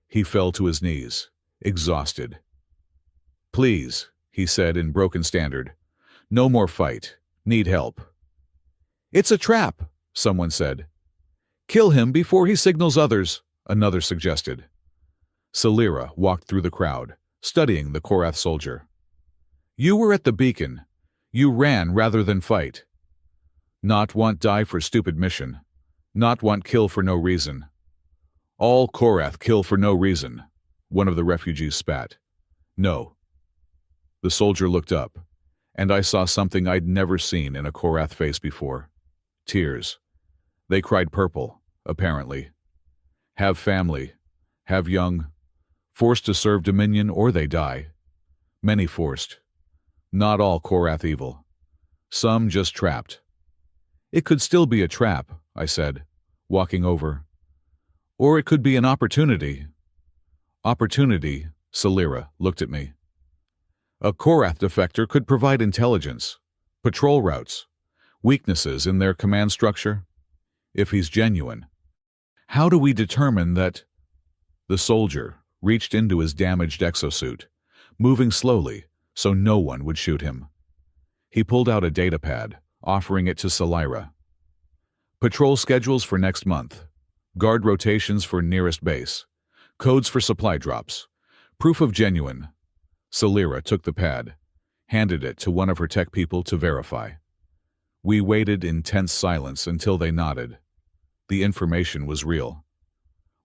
He fell to his knees, exhausted. "Please," he said in broken standard. "No more fight. Need help." "It's a trap," someone said. "Kill him before he signals others," another suggested. Salira walked through the crowd, studying the Korath soldier. "You were at the beacon. You ran rather than fight. Not want die for stupid mission. Not want kill for no reason." "All Korath kill for no reason," one of the refugees spat. "No." The soldier looked up, and I saw something I'd never seen in a Korath face before. Tears. They cried purple, apparently. Have family, have young, forced to serve Dominion or they die. Many forced. Not all Korath evil. Some just trapped. "It could still be a trap," I said, walking over. "Or it could be an opportunity." "Opportunity," Salira looked at me. "A Korath defector could provide intelligence, patrol routes, weaknesses in their command structure. If he's genuine, how do we determine that?" The soldier reached into his damaged exosuit, moving slowly so no one would shoot him. He pulled out a datapad, offering it to Salira. "Patrol schedules for next month, guard rotations for nearest base, codes for supply drops, proof of genuine." Salira took the pad, handed it to one of her tech people to verify. We waited in tense silence until they nodded. The information was real.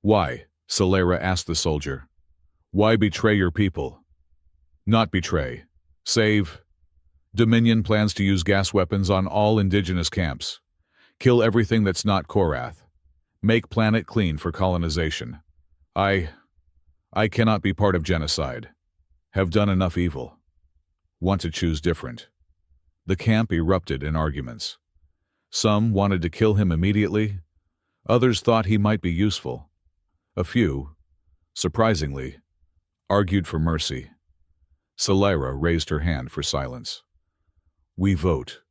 "Why?" Salira asked the soldier. "Why betray your people?" "Not betray. Save. Dominion plans to use gas weapons on all indigenous camps. Kill everything that's not Korath. Make planet clean for colonization. I cannot be part of genocide. Have done enough evil. Want to choose different." The camp erupted in arguments. Some wanted to kill him immediately. Others thought he might be useful. A few, surprisingly, argued for mercy. Salira raised her hand for silence. "We vote.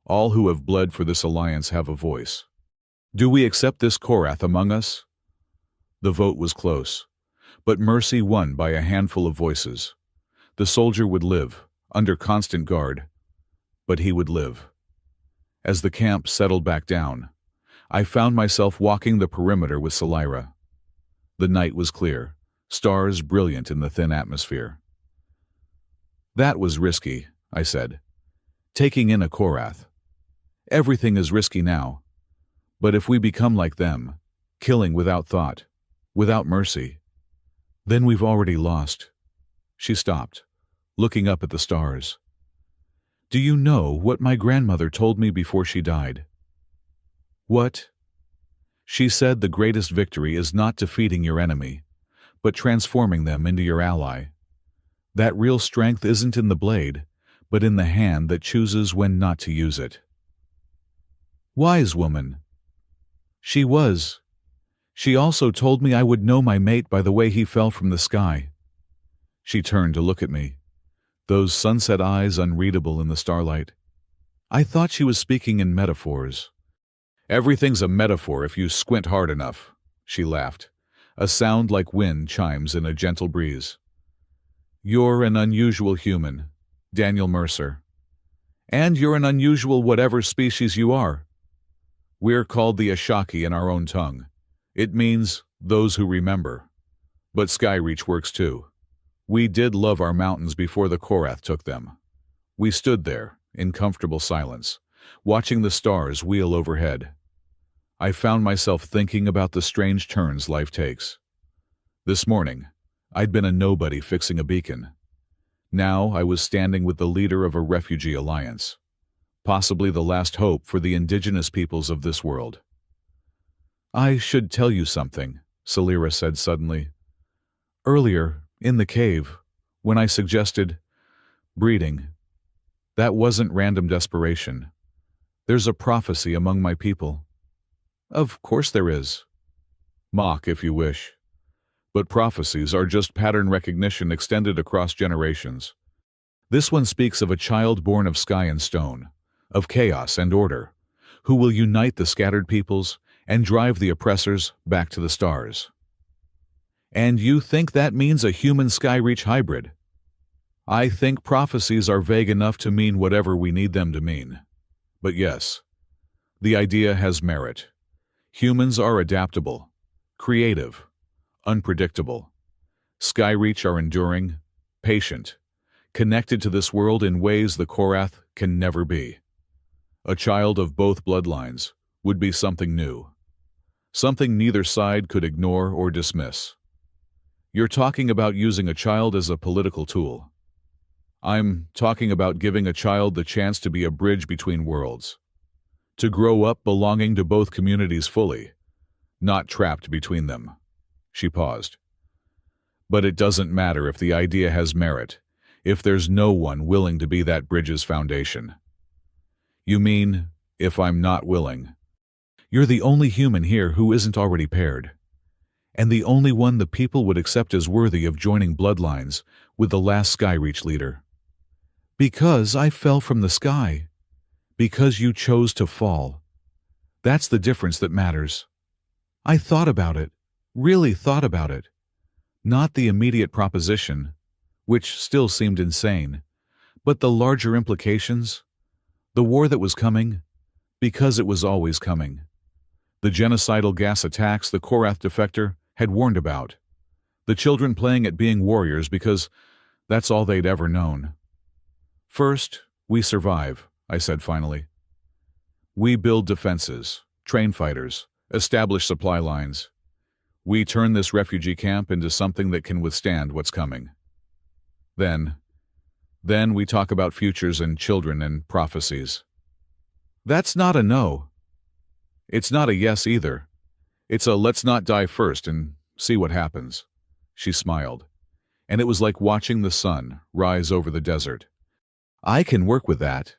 All who have bled for this alliance have a voice. Do we accept this Korath among us?" The vote was close, but mercy won by a handful of voices. The soldier would live, under constant guard, but he would live. As the camp settled back down, I found myself walking the perimeter with Salira. The night was clear, stars brilliant in the thin atmosphere. "That was risky," I said. "Taking in a Korath. Everything is risky now. But if we become like them, killing without thought, without mercy, then we've already lost." She stopped, looking up at the stars. "Do you know what my grandmother told me before she died?" "What?" "She said the greatest victory is not defeating your enemy, but transforming them into your ally. That real strength isn't in the blade, but in the hand that chooses when not to use it." "Wise woman." "She was. She also told me I would know my mate by the way he fell from the sky." She turned to look at me, those sunset eyes unreadable in the starlight. I thought she was speaking in metaphors. "Everything's a metaphor if you squint hard enough," she laughed, a sound like wind chimes in a gentle breeze. "You're an unusual human, Daniel Mercer. And you're an unusual whatever species you are. We're called the Ashaki in our own tongue. It means those who remember. But Skyreach works too. We did love our mountains before the Korath took them." We stood there, in comfortable silence, watching the stars wheel overhead. I found myself thinking about the strange turns life takes. This morning, I'd been a nobody fixing a beacon. Now I was standing with the leader of a refugee alliance, possibly the last hope for the indigenous peoples of this world. "I should tell you something," Salira said suddenly. "Earlier, in the cave, when I suggested breeding, that wasn't random desperation. There's a prophecy among my people." "Of course there is." "Mock if you wish. But prophecies are just pattern recognition extended across generations. This one speaks of a child born of sky and stone, of chaos and order, who will unite the scattered peoples and drive the oppressors back to the stars." And you think that means a human Skyreach hybrid? I think prophecies are vague enough to mean whatever we need them to mean. But yes, the idea has merit. Humans are adaptable, creative, unpredictable. Skyreach are enduring, patient, connected to this world in ways the Korath can never be. A child of both bloodlines would be something new, something neither side could ignore or dismiss. You're talking about using a child as a political tool. I'm talking about giving a child the chance to be a bridge between worlds, to grow up belonging to both communities fully, not trapped between them. She paused. But it doesn't matter if the idea has merit, if there's no one willing to be that bridge's foundation. You mean, if I'm not willing? You're the only human here who isn't already paired, and the only one the people would accept as worthy of joining bloodlines with the last Skyreach leader. Because I fell from the sky. Because you chose to fall. That's the difference that matters. I thought about it, really thought about it. Not the immediate proposition, which still seemed insane, but the larger implications. The war that was coming, because it was always coming. The genocidal gas attacks the Korath defector had warned about. The children playing at being warriors because that's all they'd ever known. First, we survive, I said finally. We build defenses, train fighters, establish supply lines. We turn this refugee camp into something that can withstand what's coming. Then we talk about futures and children and prophecies. That's not a no. It's not a yes either. It's a let's not die first and see what happens. She smiled, and it was like watching the sun rise over the desert. I can work with that.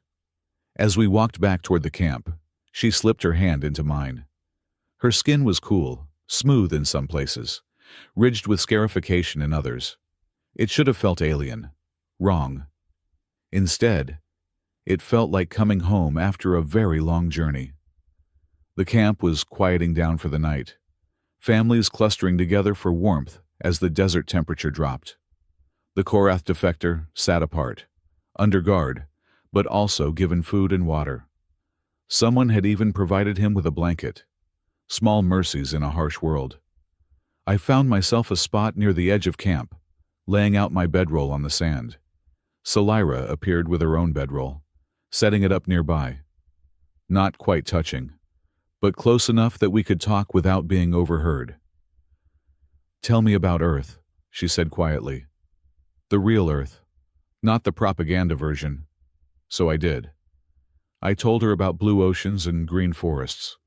As we walked back toward the camp, she slipped her hand into mine. Her skin was cool, smooth in some places, ridged with scarification in others. It should have felt alien, wrong. Instead, it felt like coming home after a very long journey. The camp was quieting down for the night, families clustering together for warmth as the desert temperature dropped. The Korath defector sat apart, under guard, but also given food and water. Someone had even provided him with a blanket. Small mercies in a harsh world. I found myself a spot near the edge of camp, laying out my bedroll on the sand. Salira appeared with her own bedroll, setting it up nearby. Not quite touching, but close enough that we could talk without being overheard. Tell me about Earth, she said quietly. The real Earth, not the propaganda version. So I did. I told her about blue oceans and green forests,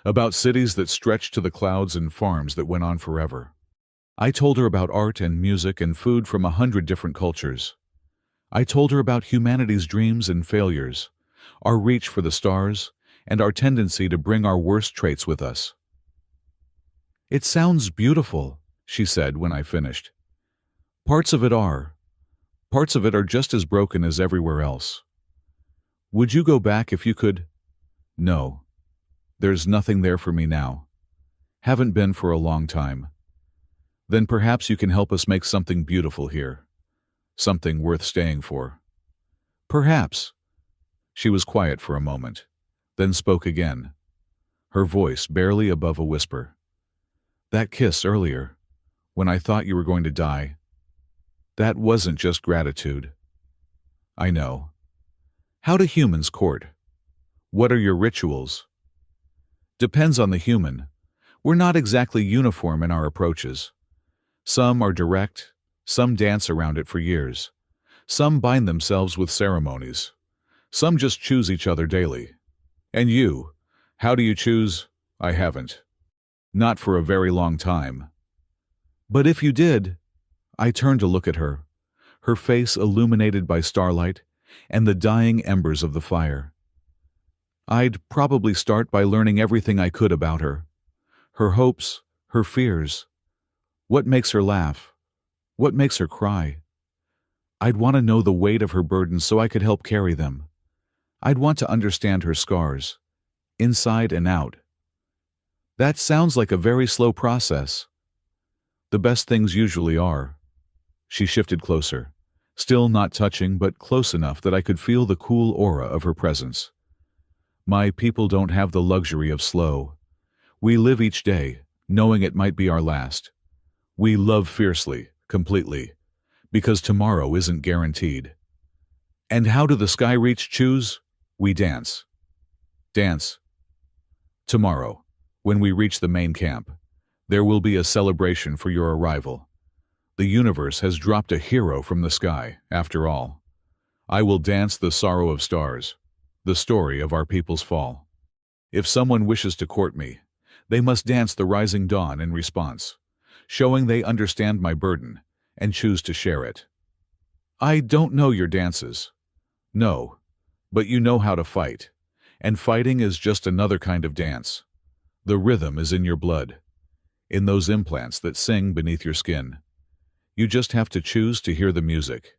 about cities that stretched to the clouds and farms that went on forever. I told her about art and music and food from 100 different cultures. I told her about humanity's dreams and failures, our reach for the stars, and our tendency to bring our worst traits with us. It sounds beautiful, she said when I finished. Parts of it are. Parts of it are just as broken as everywhere else. Would you go back if you could? No. There's nothing there for me now. Haven't been for a long time. Then perhaps you can help us make something beautiful here. Something worth staying for. Perhaps. She was quiet for a moment, then spoke again, her voice barely above a whisper. That kiss earlier, when I thought you were going to die, that wasn't just gratitude. I know. How do humans court? What are your rituals? Depends on the human. We're not exactly uniform in our approaches. Some are direct, some dance around it for years. Some bind themselves with ceremonies. Some just choose each other daily. And you, how do you choose? I haven't. Not for a very long time. But if you did, I turned to look at her face illuminated by starlight and the dying embers of the fire. I'd probably start by learning everything I could about her. Her hopes, her fears. What makes her laugh? What makes her cry? I'd want to know the weight of her burdens so I could help carry them. I'd want to understand her scars, inside and out. That sounds like a very slow process. The best things usually are. She shifted closer, still not touching but close enough that I could feel the cool aura of her presence. My people don't have the luxury of slow. We live each day, knowing it might be our last. We love fiercely, completely, because tomorrow isn't guaranteed. And how do the Skyreach choose? We dance. Dance. Tomorrow, when we reach the main camp, there will be a celebration for your arrival. The universe has dropped a hero from the sky, after all. I will dance the sorrow of stars, the story of our people's fall. If someone wishes to court me, they must dance the rising dawn in response, showing they understand my burden and choose to share it. I don't know your dances. No, but you know how to fight, and fighting is just another kind of dance. The rhythm is in your blood, in those implants that sing beneath your skin. You just have to choose to hear the music.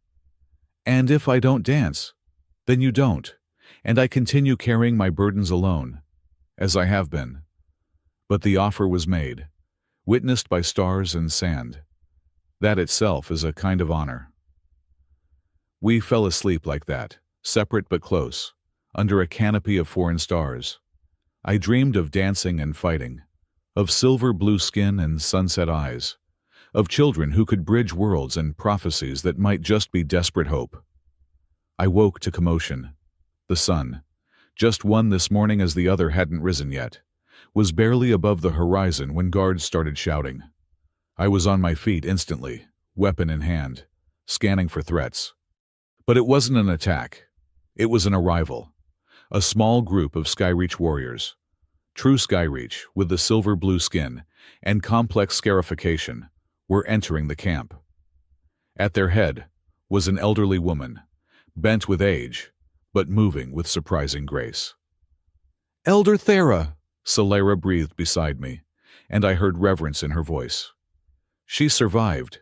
And if I don't dance, then you don't, and I continue carrying my burdens alone, as I have been. But the offer was made, witnessed by stars and sand. That itself is a kind of honor. We fell asleep like that, separate but close, under a canopy of foreign stars. I dreamed of dancing and fighting, of silver blue skin and sunset eyes, of children who could bridge worlds and prophecies that might just be desperate hope. I woke to commotion. The sun, just one this morning as the other hadn't risen yet, was barely above the horizon when guards started shouting. I was on my feet instantly, weapon in hand, scanning for threats. But it wasn't an attack. It was an arrival. A small group of Skyreach warriors. True Skyreach, with the silver blue skin and complex scarification, were entering the camp. At their head was an elderly woman, bent with age, but moving with surprising grace. "Elder Thera," Solara breathed beside me, and I heard reverence in her voice. She survived.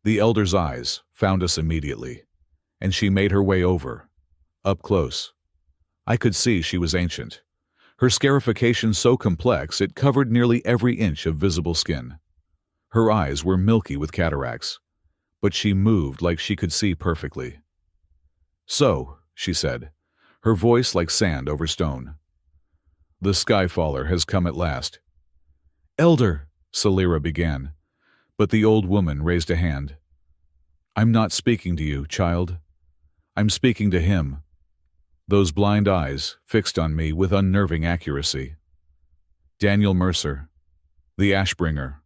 The elder's eyes found us immediately, and she made her way over, up close. I could see she was ancient. Her scarification so complex it covered nearly every inch of visible skin. Her eyes were milky with cataracts, but she moved like she could see perfectly. "So," she said, her voice like sand over stone. "The Skyfaller has come at last." "Elder," Solara began, but the old woman raised a hand. "I'm not speaking to you, child. I'm speaking to him." Those blind eyes fixed on me with unnerving accuracy. Daniel Mercer, the Ashbringer,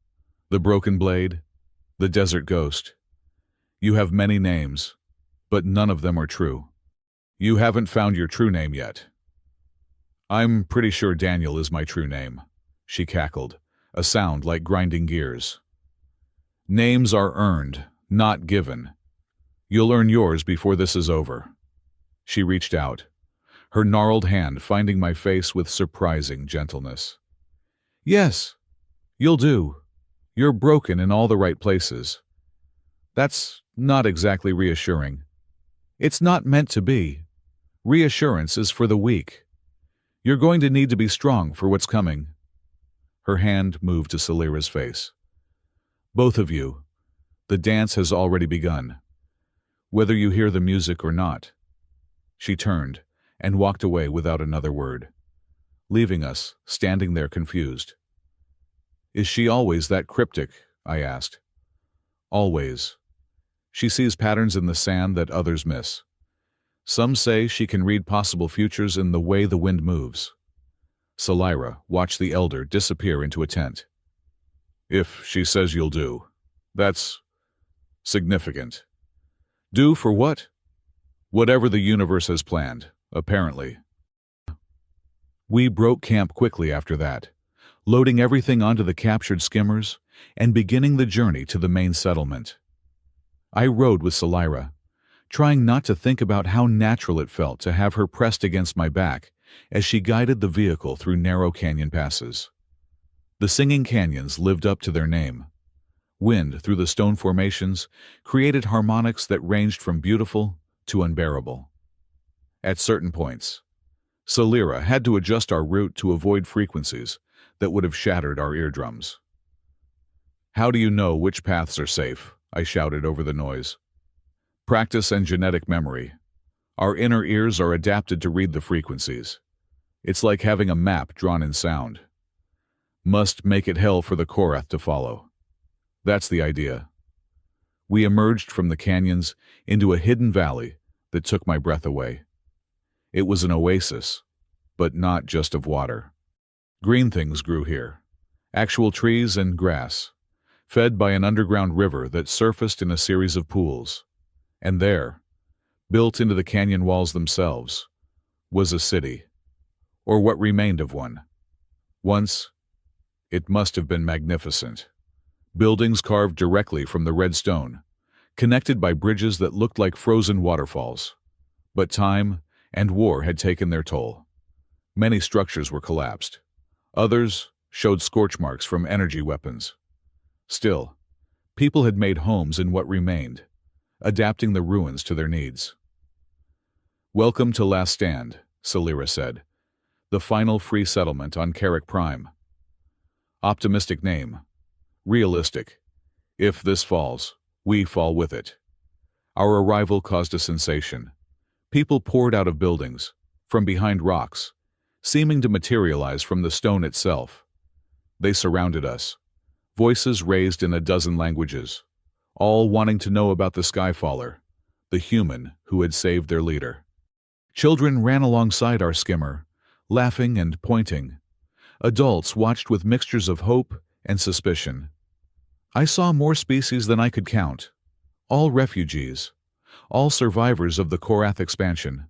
the Broken Blade, the Desert Ghost. You have many names, but none of them are true. You haven't found your true name yet. "I'm pretty sure Daniel is my true name," she cackled, a sound like grinding gears. "Names are earned, not given. You'll earn yours before this is over." She reached out, her gnarled hand finding my face with surprising gentleness. "Yes, you'll do. You're broken in all the right places." That's not exactly reassuring. It's not meant to be. Reassurance is for the weak. You're going to need to be strong for what's coming. Her hand moved to Solara's face. "Both of you, the dance has already begun, whether you hear the music or not." She turned and walked away without another word, leaving us standing there confused. "Is she always that cryptic?" I asked. "Always. She sees patterns in the sand that others miss. Some say she can read possible futures in the way the wind moves." Solara watched the elder disappear into a tent. "If she says you'll do, that's significant." "Do for what?" "Whatever the universe has planned, apparently." We broke camp quickly after that, loading everything onto the captured skimmers and beginning the journey to the main settlement. I rode with Solara, trying not to think about how natural it felt to have her pressed against my back as she guided the vehicle through narrow canyon passes. The singing canyons lived up to their name. Wind through the stone formations created harmonics that ranged from beautiful to unbearable. At certain points, Solara had to adjust our route to avoid frequencies that would have shattered our eardrums. How do you know which paths are safe? I shouted over the noise. Practice and genetic memory. Our inner ears are adapted to read the frequencies. It's like having a map drawn in sound. Must make it hell for the Korath to follow. That's the idea. We emerged from the canyons into a hidden valley that took my breath away. It was an oasis, but not just of water. Green things grew here, actual trees and grass, fed by an underground river that surfaced in a series of pools. And there, built into the canyon walls themselves, was a city, or what remained of one. Once, it must have been magnificent. Buildings carved directly from the red stone, connected by bridges that looked like frozen waterfalls. But time and war had taken their toll. Many structures were collapsed. Others showed scorch marks from energy weapons. Still, people had made homes in what remained, adapting the ruins to their needs. Welcome to Last Stand, Salira said. The final free settlement on Carrick Prime. Optimistic name. Realistic. If this falls, we fall with it. Our arrival caused a sensation. People poured out of buildings, from behind rocks, seeming to materialize from the stone itself. They surrounded us, voices raised in a dozen languages, all wanting to know about the Skyfaller, the human who had saved their leader. Children ran alongside our skimmer, laughing and pointing. Adults watched with mixtures of hope and suspicion. I saw more species than I could count, all refugees, all survivors of the Korath expansion.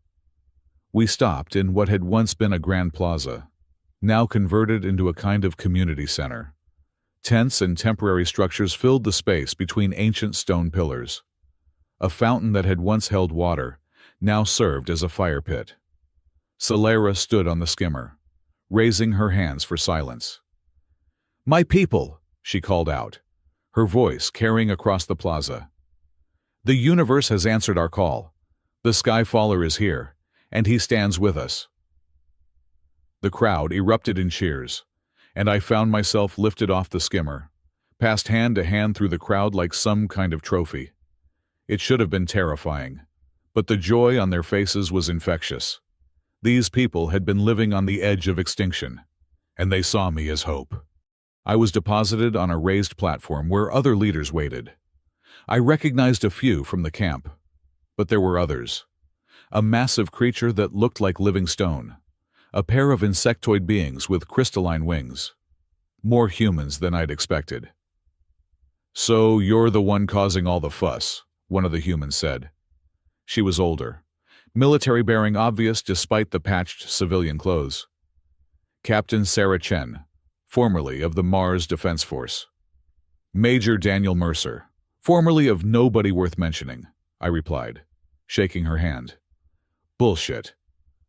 We stopped in what had once been a grand plaza, now converted into a kind of community center. Tents and temporary structures filled the space between ancient stone pillars. A fountain that had once held water now served as a fire pit. Salira stood on the skimmer, raising her hands for silence. "My people," she called out, her voice carrying across the plaza. "The universe has answered our call. The Skyfaller is here, and he stands with us." The crowd erupted in cheers, and I found myself lifted off the skimmer, passed hand to hand through the crowd like some kind of trophy. It should have been terrifying, but the joy on their faces was infectious. These people had been living on the edge of extinction, and they saw me as hope. I was deposited on a raised platform where other leaders waited. I recognized a few from the camp, but there were others. A massive creature that looked like living stone, a pair of insectoid beings with crystalline wings. More humans than I'd expected. "So you're the one causing all the fuss," one of the humans said. She was older, military bearing obvious despite the patched civilian clothes. Captain Sarah Chen, formerly of the Mars Defense Force. Major Daniel Mercer, formerly of nobody worth mentioning, I replied, shaking her hand. Bullshit.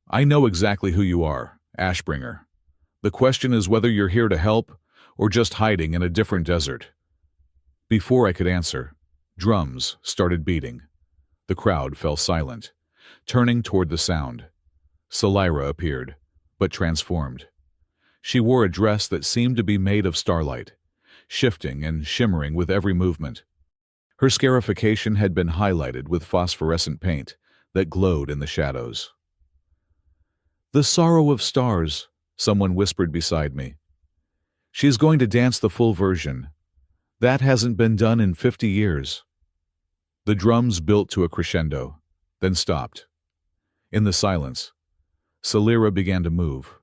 I know exactly who you are, Ashbringer. The question is whether you're here to help or just hiding in a different desert. Before I could answer, drums started beating. The crowd fell silent, turning toward the sound. Salira appeared, but transformed. She wore a dress that seemed to be made of starlight, shifting and shimmering with every movement. Her scarification had been highlighted with phosphorescent paint that glowed in the shadows. "The sorrow of stars," someone whispered beside me. "She's going to dance the full version. That hasn't been done in 50 years. The drums built to a crescendo, then stopped. In the silence, Salira began to move.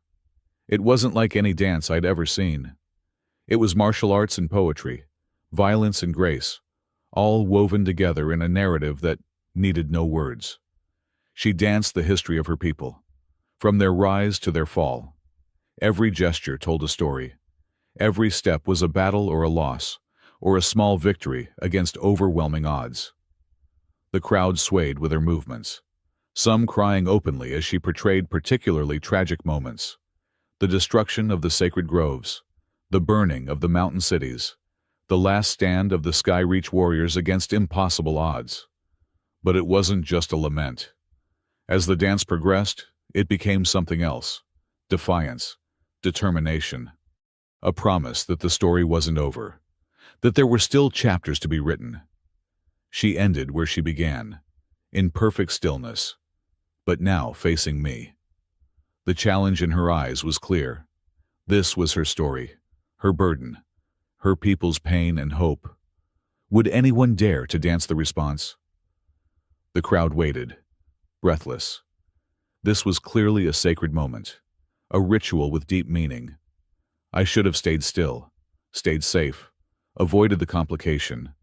It wasn't like any dance I'd ever seen. It was martial arts and poetry, violence and grace, all woven together in a narrative that needed no words. She danced the history of her people, from their rise to their fall. Every gesture told a story. Every step was a battle or a loss, or a small victory against overwhelming odds. The crowd swayed with her movements, some crying openly as she portrayed particularly tragic moments. The destruction of the sacred groves, the burning of the mountain cities, the last stand of the Skyreach warriors against impossible odds. But it wasn't just a lament. As the dance progressed, it became something else: defiance, determination, a promise that the story wasn't over, that there were still chapters to be written. She ended where she began, in perfect stillness, but now facing me. The challenge in her eyes was clear. This was her story, her burden, her people's pain and hope. Would anyone dare to dance the response? The crowd waited, breathless. This was clearly a sacred moment, a ritual with deep meaning. I should have stayed still, stayed safe, avoided the complication.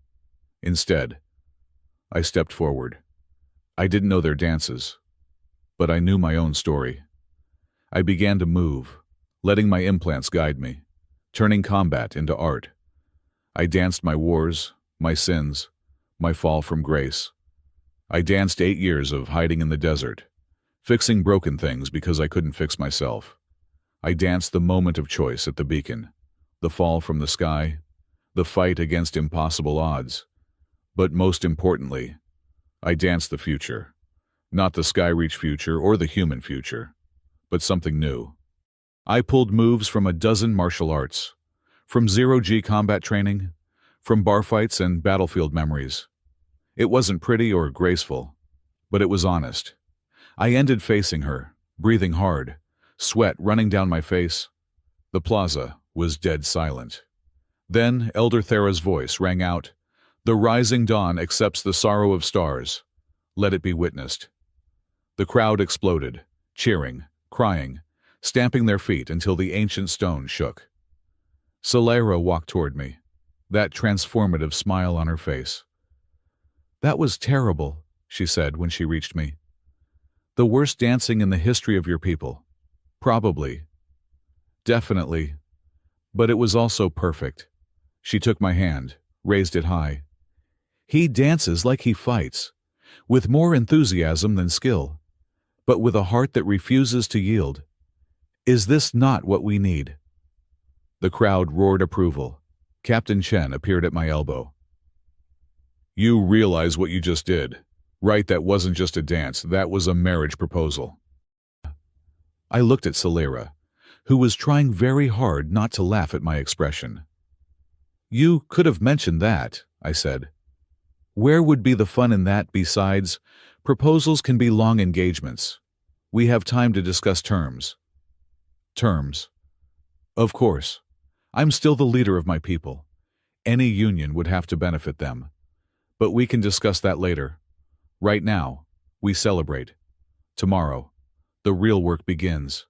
Instead, I stepped forward. I didn't know their dances, but I knew my own story. I began to move, letting my implants guide me, turning combat into art. I danced my wars, my sins, my fall from grace. I danced 8 years of hiding in the desert, fixing broken things because I couldn't fix myself. I danced the moment of choice at the beacon, the fall from the sky, the fight against impossible odds. But most importantly, I danced the future. Not the Skyreach future or the human future, but something new. I pulled moves from a dozen martial arts, from zero-G combat training, from bar fights and battlefield memories. It wasn't pretty or graceful, but it was honest. I ended facing her, breathing hard, sweat running down my face. The plaza was dead silent. Then Elder Thera's voice rang out, "The rising dawn accepts the sorrow of stars. Let it be witnessed." The crowd exploded, cheering, crying, stamping their feet until the ancient stone shook. Solera walked toward me, that transformative smile on her face. "That was terrible," she said when she reached me. "The worst dancing in the history of your people. Probably. Definitely. But it was also perfect." She took my hand, raised it high. "He dances like he fights, with more enthusiasm than skill, but with a heart that refuses to yield. Is this not what we need?" The crowd roared approval. Captain Chen appeared at my elbow. "You realize what you just did, right? That wasn't just a dance, that was a marriage proposal." I looked at Solera, who was trying very hard not to laugh at my expression. "You could have mentioned that," I said. "Where would be the fun in that? Besides, proposals can be long engagements. We have time to discuss terms." "Terms? Of course. I'm still the leader of my people. Any union would have to benefit them. But we can discuss that later. Right now, we celebrate. Tomorrow, the real work begins."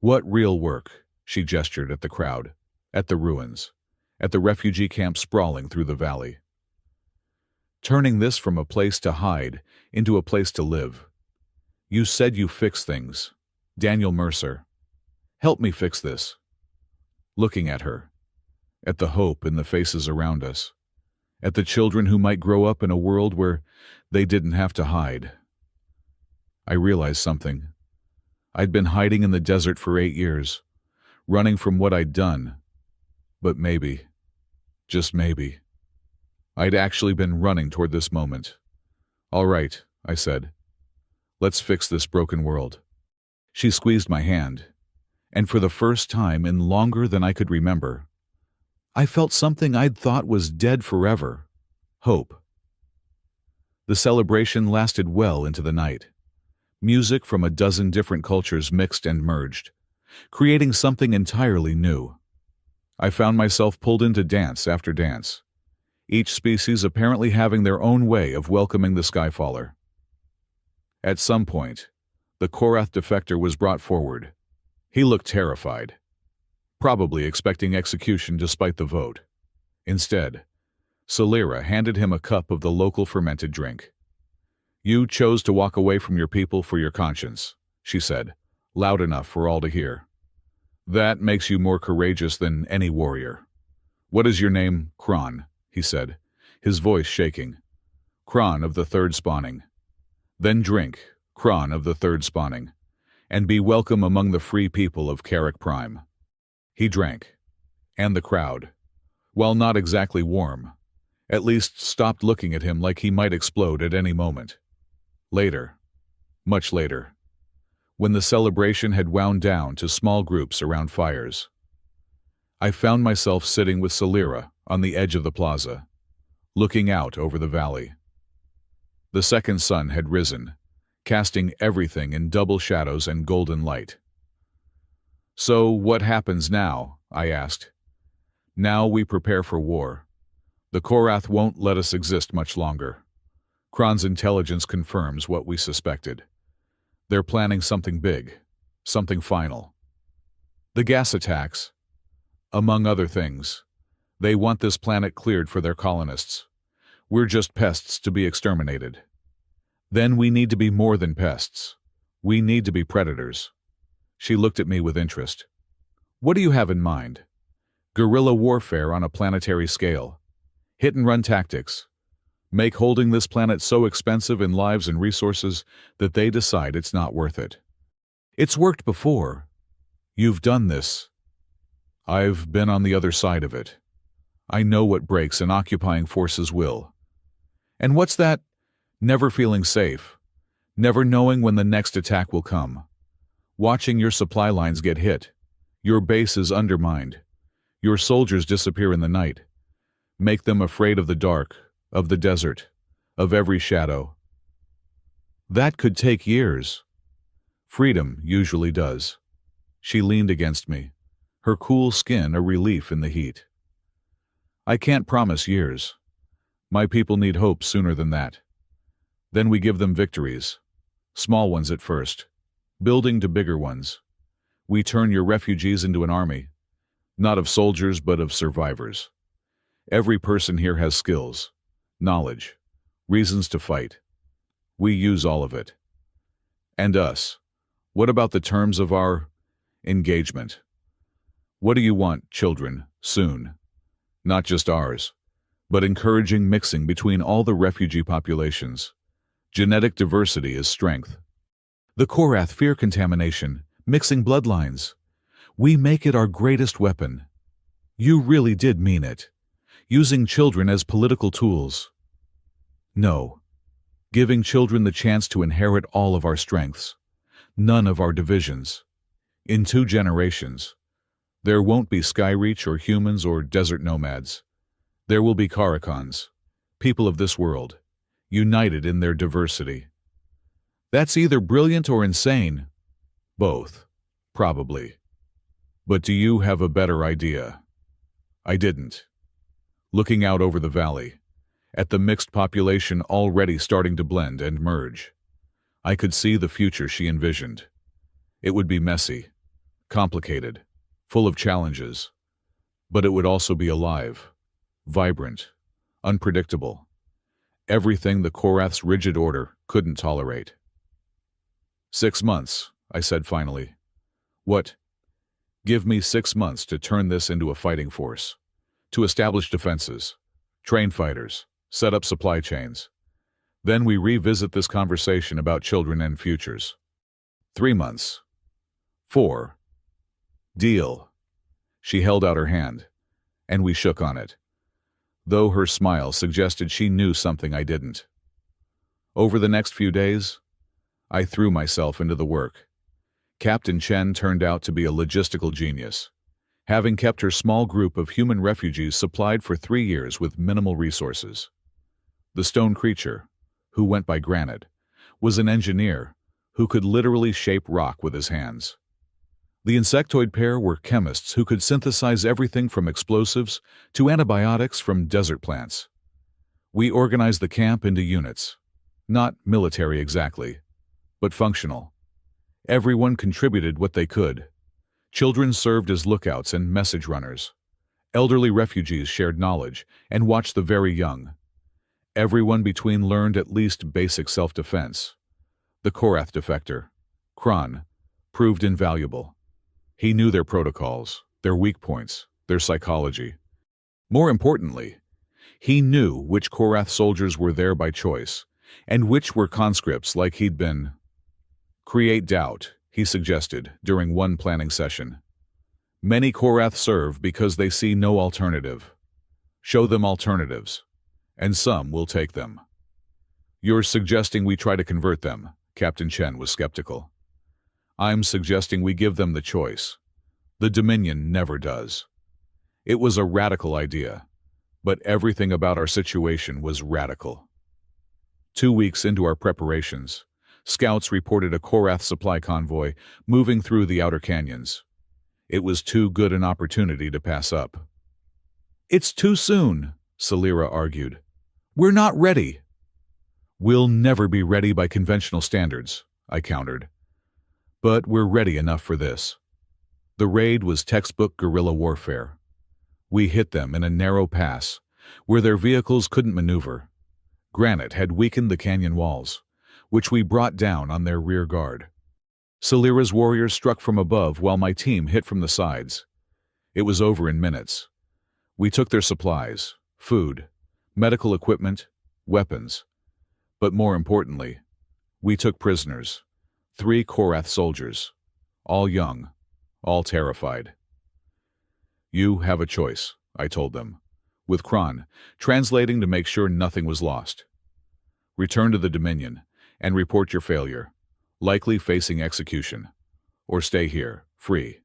"What real work?" She gestured at the crowd, at the ruins, at the refugee camp sprawling through the valley. "Turning this from a place to hide into a place to live. You said you fix things. Daniel Mercer. Help me fix this." Looking at her, at the hope in the faces around us, at the children who might grow up in a world where they didn't have to hide. I realized something. I'd been hiding in the desert for 8 years, running from what I'd done. But maybe, just maybe, I'd actually been running toward this moment. "All right," I said. "Let's fix this broken world." She squeezed my hand, and for the first time in longer than I could remember, I felt something I'd thought was dead forever: hope. The celebration lasted well into the night. Music from a dozen different cultures mixed and merged, creating something entirely new. I found myself pulled into dance after dance, each species apparently having their own way of welcoming the Skyfaller. At some point, the Korath defector was brought forward. He looked terrified, probably expecting execution despite the vote. Instead, Solera handed him a cup of the local fermented drink. "You chose to walk away from your people for your conscience," she said, loud enough for all to hear. "That makes you more courageous than any warrior. What is your name?" "Kron," he said, his voice shaking. "Kron of the third spawning. Then drink, Kron of the third spawning, and be welcome among the free people of Carrick Prime." He drank, and the crowd, while not exactly warm, at least stopped looking at him like he might explode at any moment. Later, much later, when the celebration had wound down to small groups around fires, I found myself sitting with Solera on the edge of the plaza, looking out over the valley. The second sun had risen, casting everything in double shadows and golden light. "So what happens now?" I asked. "Now we prepare for war. The Korath won't let us exist much longer. Kron's intelligence confirms what we suspected. They're planning something big, something final. The gas attacks, among other things. They want this planet cleared for their colonists. We're just pests to be exterminated. Then we need to be more than pests. We need to be predators." She looked at me with interest. "What do you have in mind?" "Guerrilla warfare on a planetary scale. Hit-and-run tactics. Make holding this planet so expensive in lives and resources that they decide it's not worth it. It's worked before. You've done this." "I've been on the other side of it. I know what breaks an occupying force's will." "And what's that?" "Never feeling safe. Never knowing when the next attack will come. Watching your supply lines get hit. Your base is undermined. Your soldiers disappear in the night. Make them afraid of the dark, of the desert, of every shadow." "That could take years." "Freedom usually does." She leaned against me, her cool skin a relief in the heat. "I can't promise years. My people need hope sooner than that. Then we give them victories. Small ones at first, building to bigger ones. We turn your refugees into an army, not of soldiers but of survivors. Every person here has skills, knowledge, reasons to fight. We use all of it. And us. What about the terms of our engagement? What do you want, children, soon? Not just ours, but encouraging mixing between all the refugee populations. Genetic diversity is strength. The Korath fear contamination, mixing bloodlines. We make it our greatest weapon." "You really did mean it. Using children as political tools." "No. Giving children the chance to inherit all of our strengths. None of our divisions. In 2 generations. There won't be Skyreach or humans or desert nomads. There will be Karakons, people of this world, united in their diversity." "That's either brilliant or insane." "Both, probably. But do you have a better idea?" I didn't. Looking out over the valley, at the mixed population already starting to blend and merge, I could see the future she envisioned. It would be messy, complicated, full of challenges, but it would also be alive, vibrant, unpredictable. Everything the Korath's rigid order couldn't tolerate. 6 months, I said finally. "What?" "Give me 6 months to turn this into a fighting force, to establish defenses, train fighters, set up supply chains. Then we revisit this conversation about children and futures." 3 months. 4. "Deal." She held out her hand, and we shook on it, though her smile suggested she knew something I didn't. Over the next few days, I threw myself into the work. Captain Chen turned out to be a logistical genius, having kept her small group of human refugees supplied for 3 years with minimal resources. The stone creature, who went by Granite, was an engineer who could literally shape rock with his hands. The insectoid pair were chemists who could synthesize everything from explosives to antibiotics from desert plants. We organized the camp into units, not military exactly, but functional. Everyone contributed what they could. Children served as lookouts and message runners. Elderly refugees shared knowledge and watched the very young. Everyone between learned at least basic self-defense. The Korath defector, Kron, proved invaluable. He knew their protocols, their weak points, their psychology. More importantly, he knew which Korath soldiers were there by choice, and which were conscripts like he'd been. "Create doubt," he suggested during one planning session. "Many Korath serve because they see no alternative. Show them alternatives, and some will take them." "You're suggesting we try to convert them?" Captain Chen was skeptical. "I'm suggesting we give them the choice. The Dominion never does." It was a radical idea, But everything about our situation was radical. 2 weeks into our preparations, scouts reported a Korath supply convoy moving through the outer canyons. It was too good an opportunity to pass up. "It's too soon," Salira argued. "We're not ready." "We'll never be ready by conventional standards," I countered. "But we're ready enough for this." The raid was textbook guerrilla warfare. We hit them in a narrow pass, where their vehicles couldn't maneuver. Granite had weakened the canyon walls, which we brought down on their rear guard. Salira's warriors struck from above while my team hit from the sides. It was over in minutes. We took their supplies, food, medical equipment, weapons. But more importantly, we took prisoners, 3 Korath soldiers, all young, all terrified. "You have a choice," I told them, with Kron translating to make sure nothing was lost. "Return to the Dominion and report your failure, likely facing execution, or stay here, free,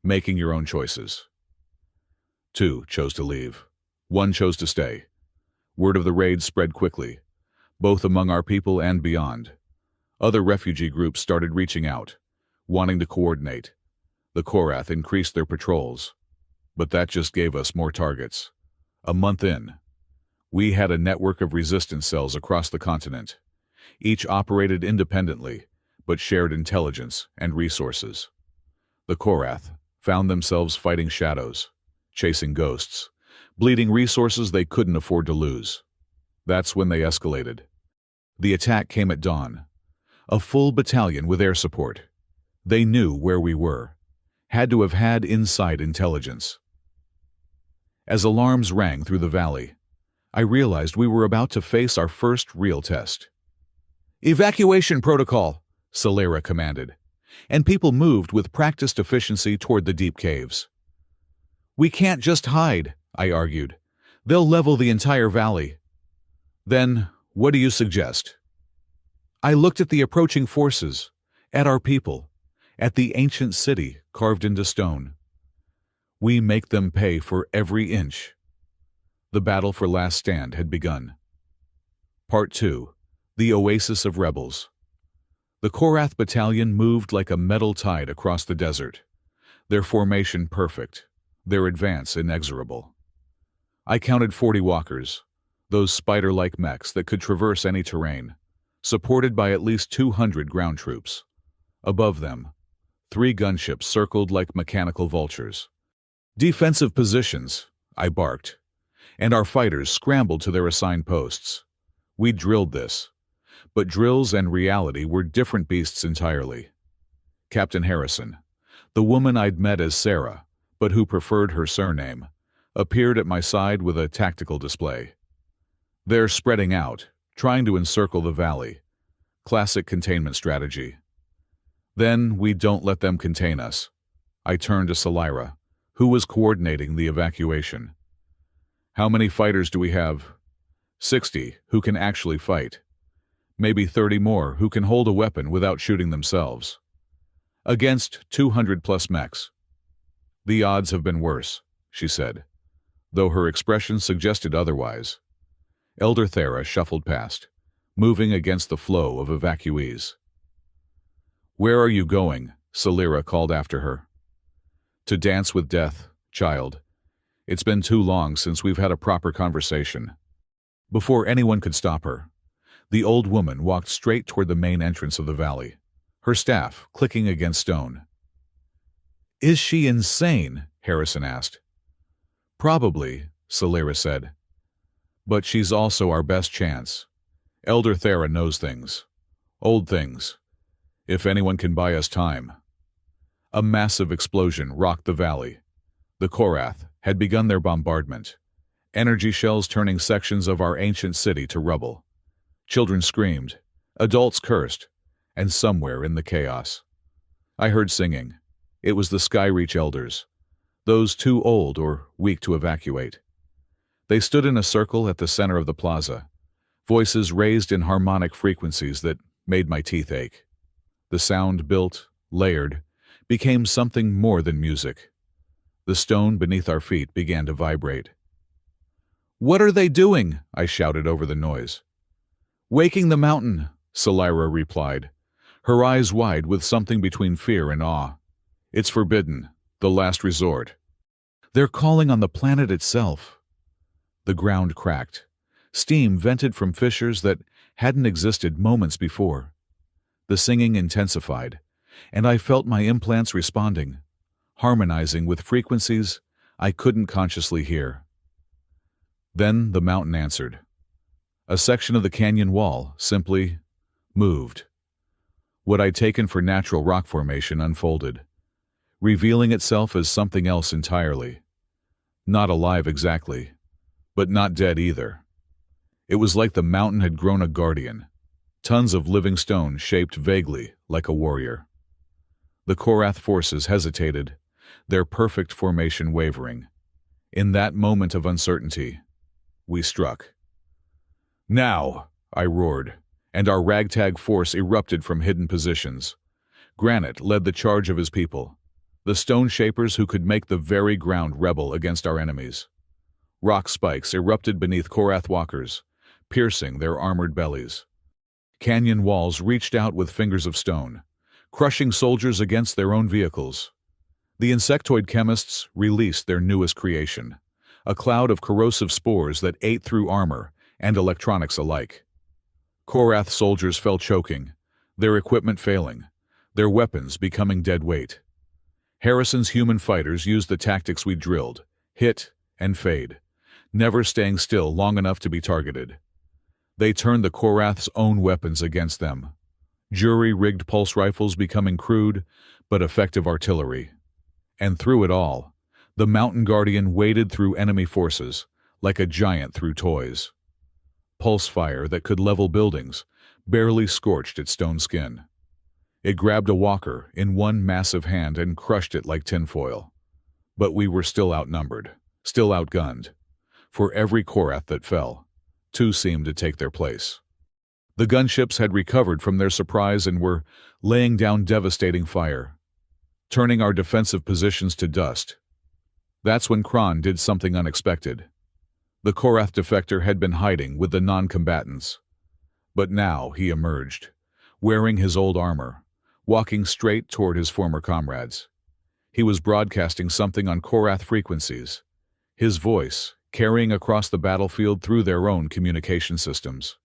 making your own choices." 2 chose to leave. 1 chose to stay. Word of the raid spread quickly, both among our people and beyond. Other refugee groups started reaching out, wanting to coordinate. The Korath increased their patrols, but that just gave us more targets. A month in, we had a network of resistance cells across the continent. Each operated independently, but shared intelligence and resources. The Korath found themselves fighting shadows, chasing ghosts, bleeding resources they couldn't afford to lose. That's when they escalated. The attack came at dawn. A full battalion with air support. They knew where we were. Had to have had inside intelligence. As alarms rang through the valley, I realized we were about to face our first real test. "Evacuation protocol," Salira commanded, and people moved with practiced efficiency toward the deep caves. "We can't just hide," I argued. "They'll level the entire valley." "Then, what do you suggest?" I looked at the approaching forces, at our people, at the ancient city carved into stone. We make them pay for every inch. The battle for last stand had begun. Part 2. The Oasis of Rebels. The Korath battalion moved like a metal tide across the desert, their formation perfect, their advance inexorable. I counted 40 walkers, those spider-like mechs that could traverse any terrain, supported by at least 200 ground troops. Above them, 3 gunships circled like mechanical vultures. "Defensive positions," I barked, and our fighters scrambled to their assigned posts. We drilled this, but drills and reality were different beasts entirely. Captain Harrison, the woman I'd met as Sarah, but who preferred her surname, appeared at my side with a tactical display. They're spreading out, trying to encircle the valley. Classic containment strategy. Then we don't let them contain us. I turned to Salira, who was coordinating the evacuation. "How many fighters do we have?" 60 who can actually fight. Maybe 30 more who can hold a weapon without shooting themselves. Against 200+ mechs. "The odds have been worse," she said, though her expression suggested otherwise. Elder Thera shuffled past, moving against the flow of evacuees. "Where are you going?" Salira called after her. "To dance with death, child. It's been too long since we've had a proper conversation." Before anyone could stop her, the old woman walked straight toward the main entrance of the valley, her staff clicking against stone. "Is she insane?" Harrison asked. "Probably," Salira said. "But she's also our best chance. Elder Thera knows things. Old things. If anyone can buy us time." A massive explosion rocked the valley. The Korath had begun their bombardment, energy shells turning sections of our ancient city to rubble. Children screamed, adults cursed, and somewhere in the chaos, I heard singing. It was the Skyreach elders, those too old or weak to evacuate. They stood in a circle at the center of the plaza, voices raised in harmonic frequencies that made my teeth ache. The sound built, layered, became something more than music. The stone beneath our feet began to vibrate. "What are they doing?" I shouted over the noise. "Waking the mountain," Salira replied, her eyes wide with something between fear and awe. "It's forbidden, the last resort. They're calling on the planet itself." The ground cracked. Steam vented from fissures that hadn't existed moments before. The singing intensified, and I felt my implants responding, harmonizing with frequencies I couldn't consciously hear. Then the mountain answered. A section of the canyon wall simply moved. What I'd taken for natural rock formation unfolded, revealing itself as something else entirely. Not alive exactly, but not dead either. It was like the mountain had grown a guardian, tons of living stone shaped vaguely like a warrior. The Korath forces hesitated, their perfect formation wavering. In that moment of uncertainty, we struck. "Now!" I roared, and our ragtag force erupted from hidden positions. Granite led the charge of his people, the stone shapers who could make the very ground rebel against our enemies. Rock spikes erupted beneath Korath walkers, piercing their armored bellies. Canyon walls reached out with fingers of stone, crushing soldiers against their own vehicles. The insectoid chemists released their newest creation, a cloud of corrosive spores that ate through armor and electronics alike. Korath soldiers fell choking, their equipment failing, their weapons becoming dead weight. Harrison's human fighters used the tactics we drilled, hit and fade, never staying still long enough to be targeted. They turned the Korath's own weapons against them, jury-rigged pulse rifles becoming crude but effective artillery. And through it all, the Mountain Guardian waded through enemy forces like a giant through toys. Pulse fire that could level buildings barely scorched its stone skin. It grabbed a walker in one massive hand and crushed it like tinfoil. But we were still outnumbered, still outgunned. For every Korath that fell, two seemed to take their place. The gunships had recovered from their surprise and were laying down devastating fire, turning our defensive positions to dust. That's when Kron did something unexpected. The Korath defector had been hiding with the non-combatants. But now he emerged, wearing his old armor, walking straight toward his former comrades. He was broadcasting something on Korath frequencies, his voice carrying across the battlefield through their own communication systems.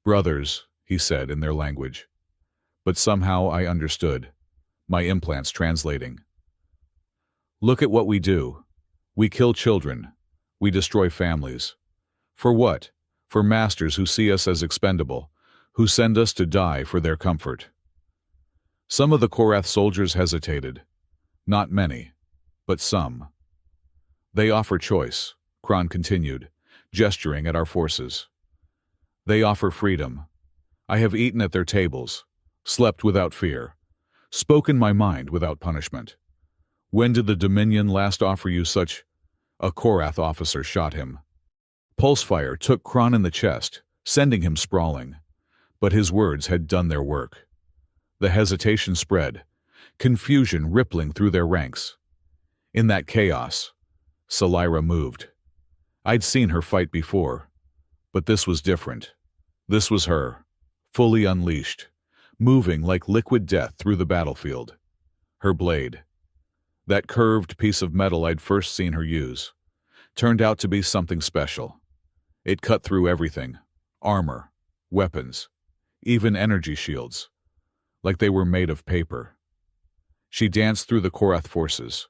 "Brothers," he said in their language. But somehow I understood, my implants translating. "Look at what we do. We kill children. We destroy families. For what? For masters who see us as expendable, who send us to die for their comfort." Some of the Korath soldiers hesitated. Not many, but some. "They offer choice," Kron continued, gesturing at our forces. "They offer freedom. I have eaten at their tables, slept without fear, spoken my mind without punishment. When did the Dominion last offer you such—" A Korath officer shot him. Pulse fire took Kron in the chest, sending him sprawling. But his words had done their work. The hesitation spread, confusion rippling through their ranks. In that chaos, Salira moved. I'd seen her fight before, but this was different. This was her, fully unleashed, moving like liquid death through the battlefield. Her blade, that curved piece of metal I'd first seen her use, turned out to be something special. It cut through everything, armor, weapons, even energy shields, like they were made of paper. She danced through the Korath forces,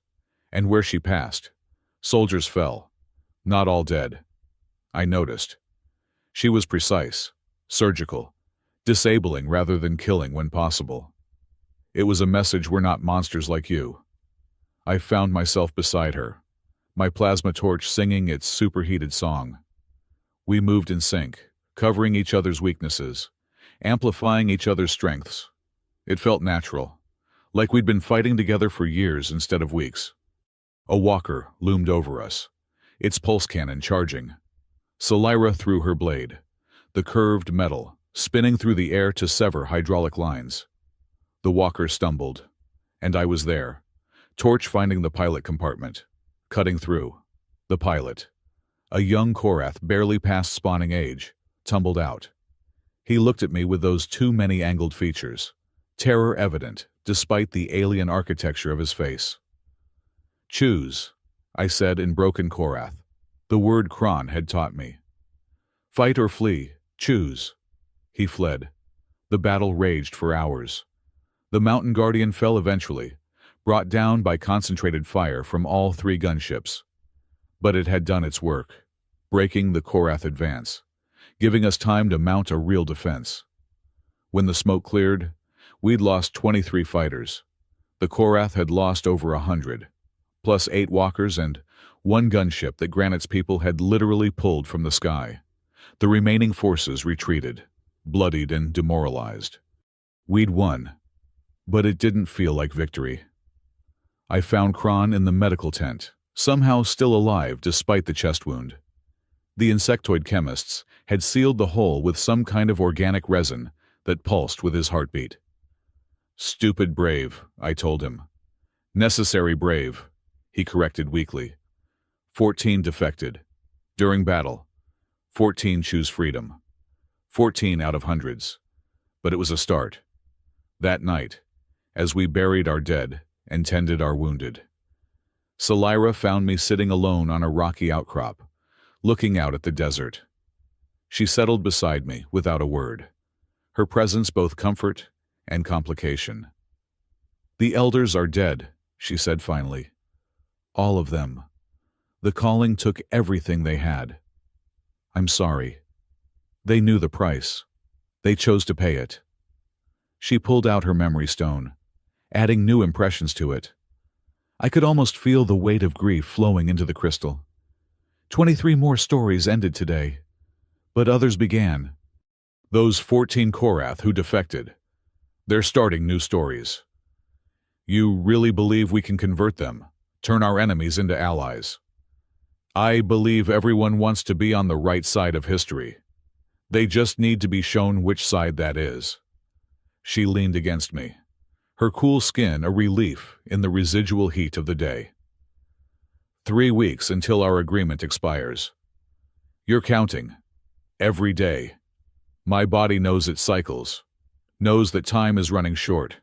and where she passed, soldiers fell, not all dead. I noticed. She was precise, surgical, disabling rather than killing when possible. It was a message: we're not monsters like you. I found myself beside her, my plasma torch singing its superheated song. We moved in sync, covering each other's weaknesses, amplifying each other's strengths. It felt natural, like we'd been fighting together for years instead of weeks. A walker loomed over us, its pulse cannon charging. Salira threw her blade, the curved metal spinning through the air to sever hydraulic lines. The walker stumbled, and I was there, torch finding the pilot compartment, cutting through. The pilot, A young Korath, barely past spawning age, tumbled out. He looked at me with those too many angled features, terror evident despite the alien architecture of his face. "Choose," I said in broken Korath. The word Kron had taught me. "Fight or flee, choose." He fled. The battle raged for hours. The Mountain Guardian fell eventually, brought down by concentrated fire from all 3 gunships. But it had done its work, breaking the Korath advance, giving us time to mount a real defense. When the smoke cleared, we'd lost 23 fighters. The Korath had lost over 100, plus 8 walkers and 1 gunship that Granite's people had literally pulled from the sky. The remaining forces retreated, bloodied and demoralized. We'd won, but it didn't feel like victory. I found Kron in the medical tent, somehow still alive despite the chest wound. The insectoid chemists had sealed the hole with some kind of organic resin that pulsed with his heartbeat. "Stupid brave," I told him. "Necessary brave," he corrected weakly. 14 defected. During battle, 14 choose freedom. 14 out of hundreds. But it was a start. That night, as we buried our dead and tended our wounded, Salira found me sitting alone on a rocky outcrop, looking out at the desert. She settled beside me without a word, her presence both comfort and complication. "The elders are dead," she said finally. "All of them. The calling took everything they had. I'm sorry. They knew the price. They chose to pay it." She pulled out her memory stone, adding new impressions to it. I could almost feel the weight of grief flowing into the crystal. 23 more stories ended today, but others began. Those 14 Korath who defected, they're starting new stories. You really believe we can convert them, turn our enemies into allies? I believe everyone wants to be on the right side of history. They just need to be shown which side that is. She leaned against me, her cool skin a relief in the residual heat of the day. 3 weeks until our agreement expires. You're counting. Every day. My body knows its cycles, knows that time is running short.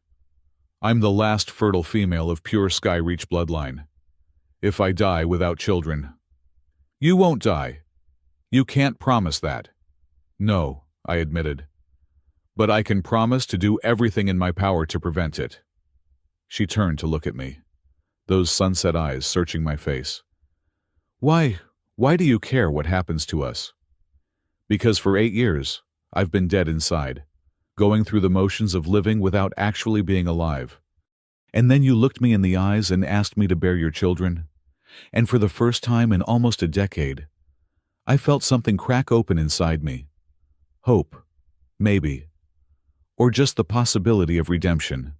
I'm the last fertile female of pure Skyreach bloodline. If I die without children... You won't die. You can't promise that. No, I admitted. But I can promise to do everything in my power to prevent it. She turned to look at me, those sunset eyes searching my face. Why do you care what happens to us? Because for 8 years, I've been dead inside, going through the motions of living without actually being alive. And then you looked me in the eyes and asked me to bear your children. And for the first time in almost a decade, I felt something crack open inside me. Hope, maybe. Or just the possibility of redemption.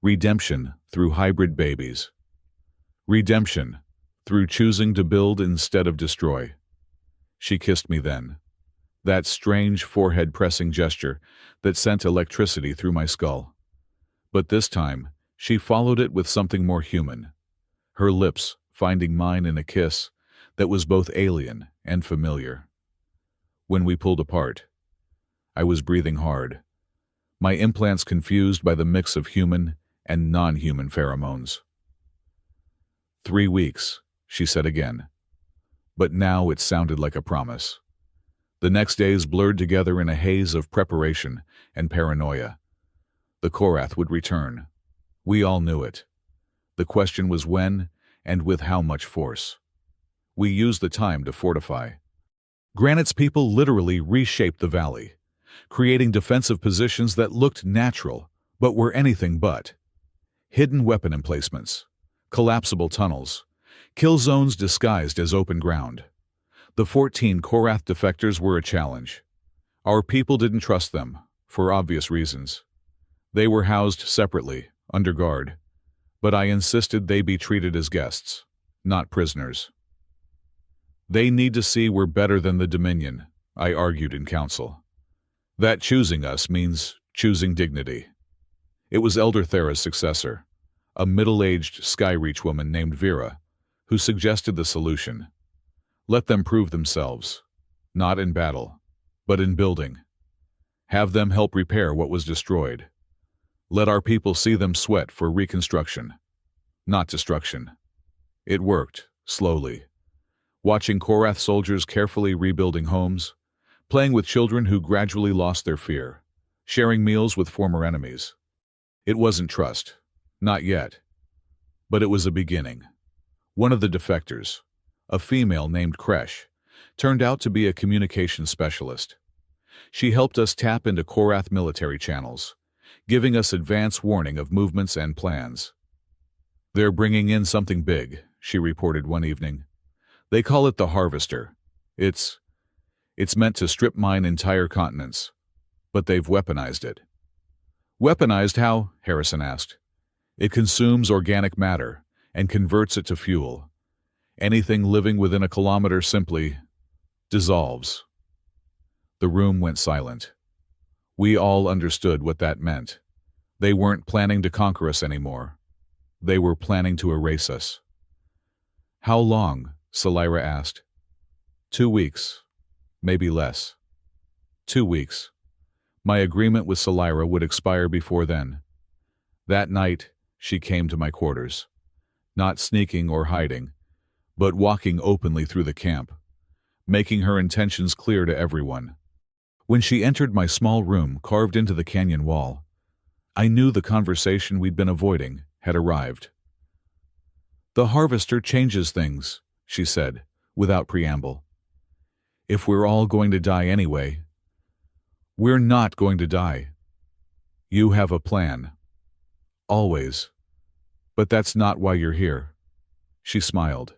Redemption through hybrid babies. Redemption through choosing to build instead of destroy. She kissed me then. That strange forehead-pressing gesture that sent electricity through my skull. But this time, she followed it with something more human. Her lips finding mine in a kiss that was both alien and familiar. When we pulled apart, I was breathing hard, my implants confused by the mix of human and non-human pheromones. 3 weeks, she said again. But now it sounded like a promise. The next days blurred together in a haze of preparation and paranoia. The Korath would return. We all knew it. The question was when and with how much force. We used the time to fortify. Granite's people literally reshaped the valley, creating defensive positions that looked natural, but were anything but. Hidden weapon emplacements, collapsible tunnels, kill zones disguised as open ground. The 14 Korath defectors were a challenge. Our people didn't trust them, for obvious reasons. They were housed separately, under guard, but I insisted they be treated as guests, not prisoners. They need to see we're better than the Dominion, I argued in council. That choosing us means choosing dignity. It was Elder Thera's successor, a middle-aged Skyreach woman named Vera, who suggested the solution. Let them prove themselves, not in battle, but in building. Have them help repair what was destroyed. Let our people see them sweat for reconstruction, not destruction. It worked, slowly. Watching Korath soldiers carefully rebuilding homes, playing with children who gradually lost their fear, sharing meals with former enemies. It wasn't trust, not yet, but it was a beginning. One of the defectors, a female named Kresh, turned out to be a communications specialist. She helped us tap into Korath military channels, giving us advance warning of movements and plans. "They're bringing in something big," she reported one evening. "They call it the Harvester. It's meant to strip mine entire continents, but they've weaponized it." "Weaponized how?" Harrison asked. "It consumes organic matter and converts it to fuel. Anything living within a kilometer simply dissolves." The room went silent. We all understood what that meant. They weren't planning to conquer us anymore. They were planning to erase us. "How long?" Salira asked. 2 weeks, maybe less. 2 weeks. My agreement with Salira would expire before then. That night, she came to my quarters. Not sneaking or hiding, but walking openly through the camp, making her intentions clear to everyone. When she entered my small room carved into the canyon wall, I knew the conversation we'd been avoiding had arrived. "The Harvester changes things," she said, without preamble. "If we're all going to die anyway, we're not going to die. You have a plan. Always. But that's not why you're here." She smiled.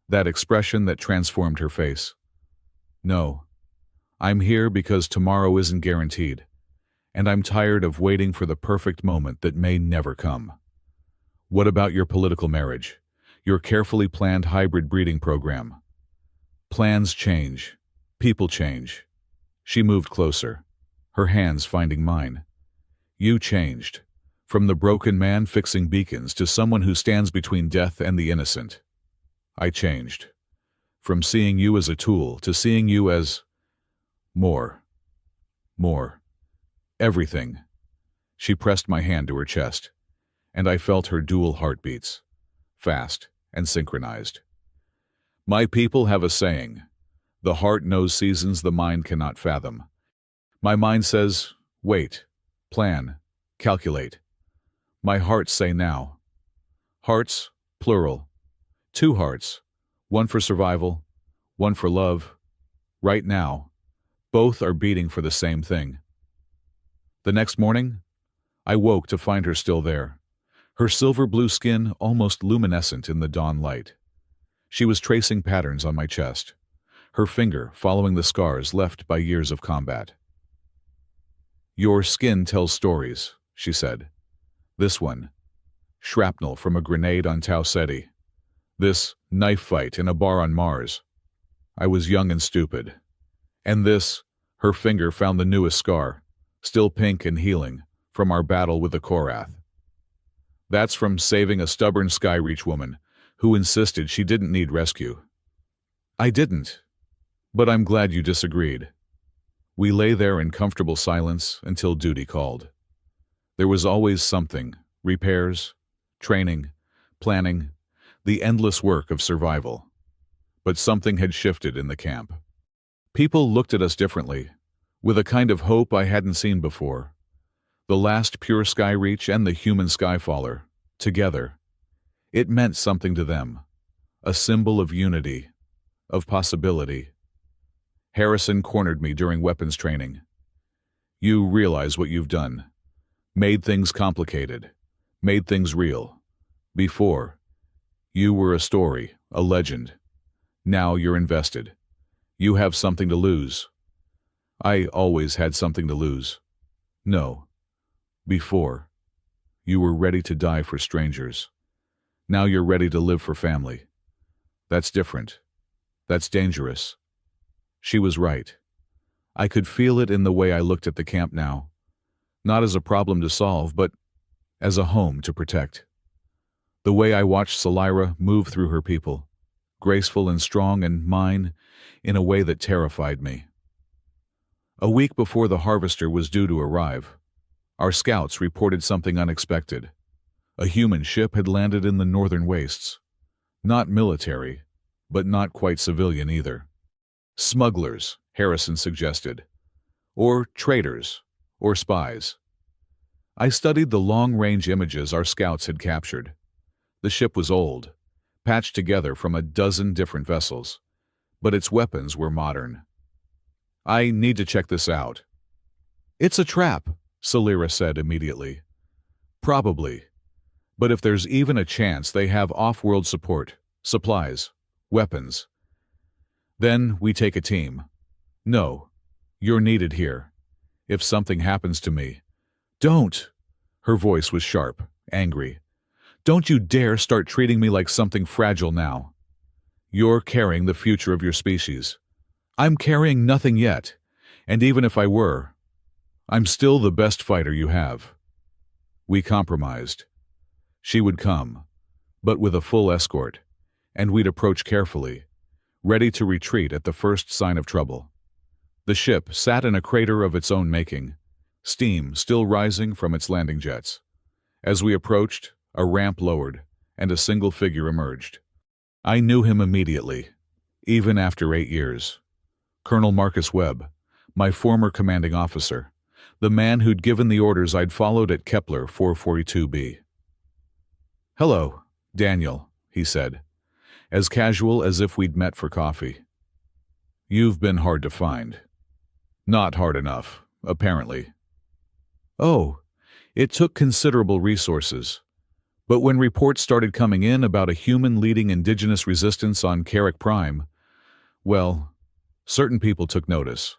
That expression that transformed her face. "No. I'm here because tomorrow isn't guaranteed, and I'm tired of waiting for the perfect moment that may never come." "What about your political marriage? Your carefully planned hybrid breeding program?" "Plans change. People change." She moved closer, her hands finding mine. "You changed. From the broken man fixing beacons to someone who stands between death and the innocent." "I changed. From seeing you as a tool to seeing you as more. Everything." She pressed my hand to her chest, and I felt her dual heartbeats, fast and synchronized. "My people have a saying, the heart knows seasons the mind cannot fathom. My mind says, wait, plan, calculate. My hearts say now. Hearts, plural. 2 hearts, one for survival, one for love. Right now, both are beating for the same thing." The next morning, I woke to find her still there, her silver blue skin almost luminescent in the dawn light. She was tracing patterns on my chest, her finger following the scars left by years of combat. "Your skin tells stories," she said. "This one, shrapnel from a grenade on Tau Ceti. This, knife fight in a bar on Mars. I was young and stupid. And this," her finger found the newest scar, still pink and healing, from our battle with the Korath. "That's from saving a stubborn Skyreach woman who insisted she didn't need rescue." "I didn't. But I'm glad you disagreed." We lay there in comfortable silence until duty called. There was always something, repairs, training, planning, the endless work of survival. But something had shifted in the camp. People looked at us differently, with a kind of hope I hadn't seen before. The last pure Skyreach and the human Skyfaller, together. It meant something to them, a symbol of unity, of possibility. Harrison cornered me during weapons training. "You realize what you've done. Made things complicated, made things real. Before, you were a story, a legend. Now you're invested. You have something to lose." "I always had something to lose." "No. Before, you were ready to die for strangers. Now you're ready to live for family. That's different. That's dangerous." She was right. I could feel it in the way I looked at the camp now. Not as a problem to solve, but as a home to protect. The way I watched Salira move through her people, graceful and strong, and mine in a way that terrified me. A week before the harvester was due to arrive, our scouts reported something unexpected. A human ship had landed in the northern wastes. Not military, but not quite civilian either. Smugglers, Harrison suggested. Or traders, or spies. I studied the long-range images our scouts had captured. The ship was old, patched together from a dozen different vessels, but its weapons were modern. I need to check this out. It's a trap, Salira said immediately. Probably. But if there's even a chance they have off-world support, supplies, weapons, then we take a team. No, you're needed here. If something happens to me, don't! Her voice was sharp, angry. Don't you dare start treating me like something fragile now. You're carrying the future of your species. I'm carrying nothing yet, and even if I were, I'm still the best fighter you have. We compromised. She would come, but with a full escort, and we'd approach carefully, ready to retreat at the first sign of trouble. The ship sat in a crater of its own making, steam still rising from its landing jets. As we approached, a ramp lowered, and a single figure emerged. I knew him immediately, even after 8 years. Colonel Marcus Webb, my former commanding officer, the man who'd given the orders I'd followed at Kepler 442b. "Hello, Daniel," he said, as casual as if we'd met for coffee. "You've been hard to find." "Not hard enough, apparently." "Oh, it took considerable resources. But when reports started coming in about a human leading indigenous resistance on Carrick Prime, well, certain people took notice.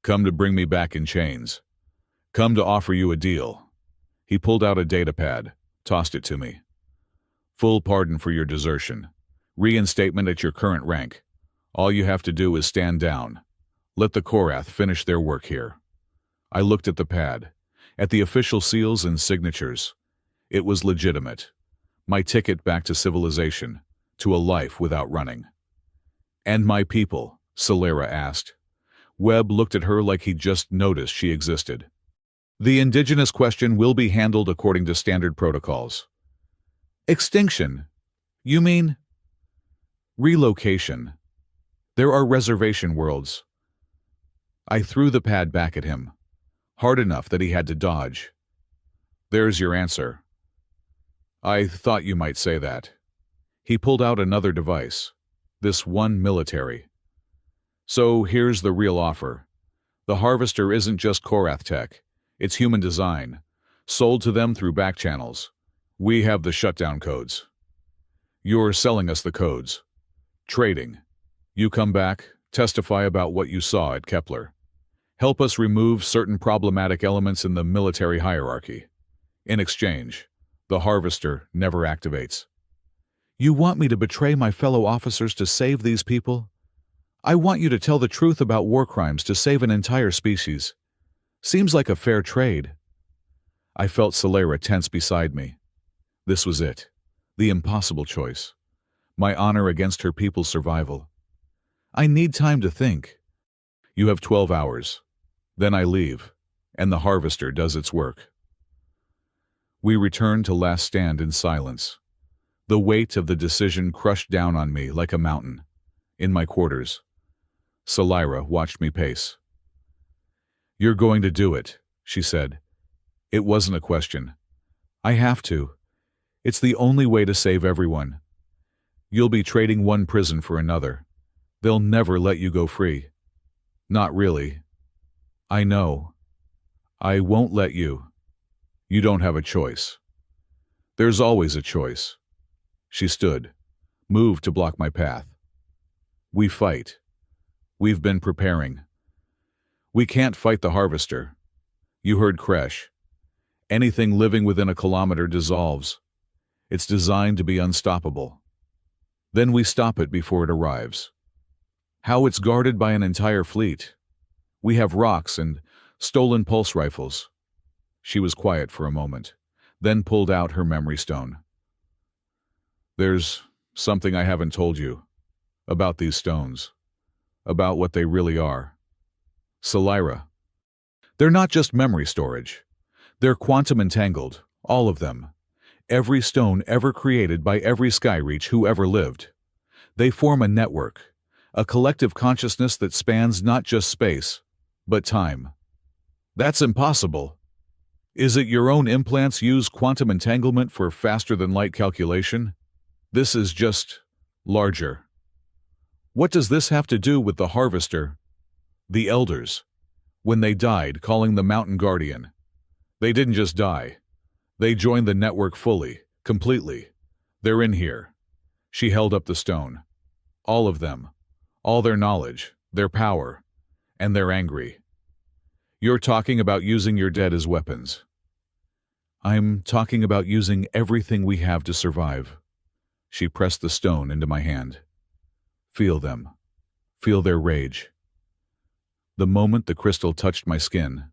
Come to bring me back in chains. Come to offer you a deal." He pulled out a data pad, tossed it to me. "Full pardon for your desertion. Reinstatement at your current rank. All you have to do is stand down. Let the Korath finish their work here." I looked at the pad, at the official seals and signatures. It was legitimate. My ticket back to civilization, to a life without running. "And my people?" Salira asked. Webb looked at her like he'd just noticed she existed. "The indigenous question will be handled according to standard protocols." "Extinction? You mean?" "Relocation. There are reservation worlds." I threw the pad back at him, hard enough that he had to dodge. "There's your answer." "I thought you might say that." He pulled out another device, this one military. "So here's the real offer. The Harvester isn't just Korath tech, it's human design, sold to them through back channels. We have the shutdown codes. You're selling us the codes. Trading. You come back, testify about what you saw at Kepler. Help us remove certain problematic elements in the military hierarchy. In exchange, the Harvester never activates." "You want me to betray my fellow officers to save these people? I want you to tell the truth about war crimes to save an entire species. Seems like a fair trade." I felt Salira tense beside me. This was it, the impossible choice. My honor against her people's survival. "I need time to think." "You have 12 hours. Then I leave, and the Harvester does its work." We returned to Last Stand in silence. The weight of the decision crushed down on me like a mountain. In my quarters, Salira watched me pace. "You're going to do it," she said. It wasn't a question. "I have to. It's the only way to save everyone. You'll be trading one prison for another. They'll never let you go free." "Not really." "I know. I won't let you. You don't have a choice." "There's always a choice." She stood, moved to block my path. "We fight. We've been preparing. We can't fight the Harvester. You heard Kresh. Anything living within a kilometer dissolves. It's designed to be unstoppable. Then we stop it before it arrives. How it's guarded by an entire fleet. We have rocks and stolen pulse rifles." She was quiet for a moment, then pulled out her memory stone. "There's something I haven't told you." about these stones, about what they really are. Salira. They're not just memory storage. They're quantum entangled, all of them. Every stone ever created by every Skyreach who ever lived. They form a network, a collective consciousness that spans not just space, but time. That's impossible. Is it your own implants use quantum entanglement for faster-than-light calculation? This is just larger. What does this have to do with the Harvester? The Elders. When they died, calling the Mountain Guardian. They didn't just die. They joined the network fully, completely. They're in here. She held up the stone. All of them. All their knowledge, their power, and they're angry. You're talking about using your dead as weapons. I'm talking about using everything we have to survive. She pressed the stone into my hand. Feel them. Feel their rage. The moment the crystal touched my skin,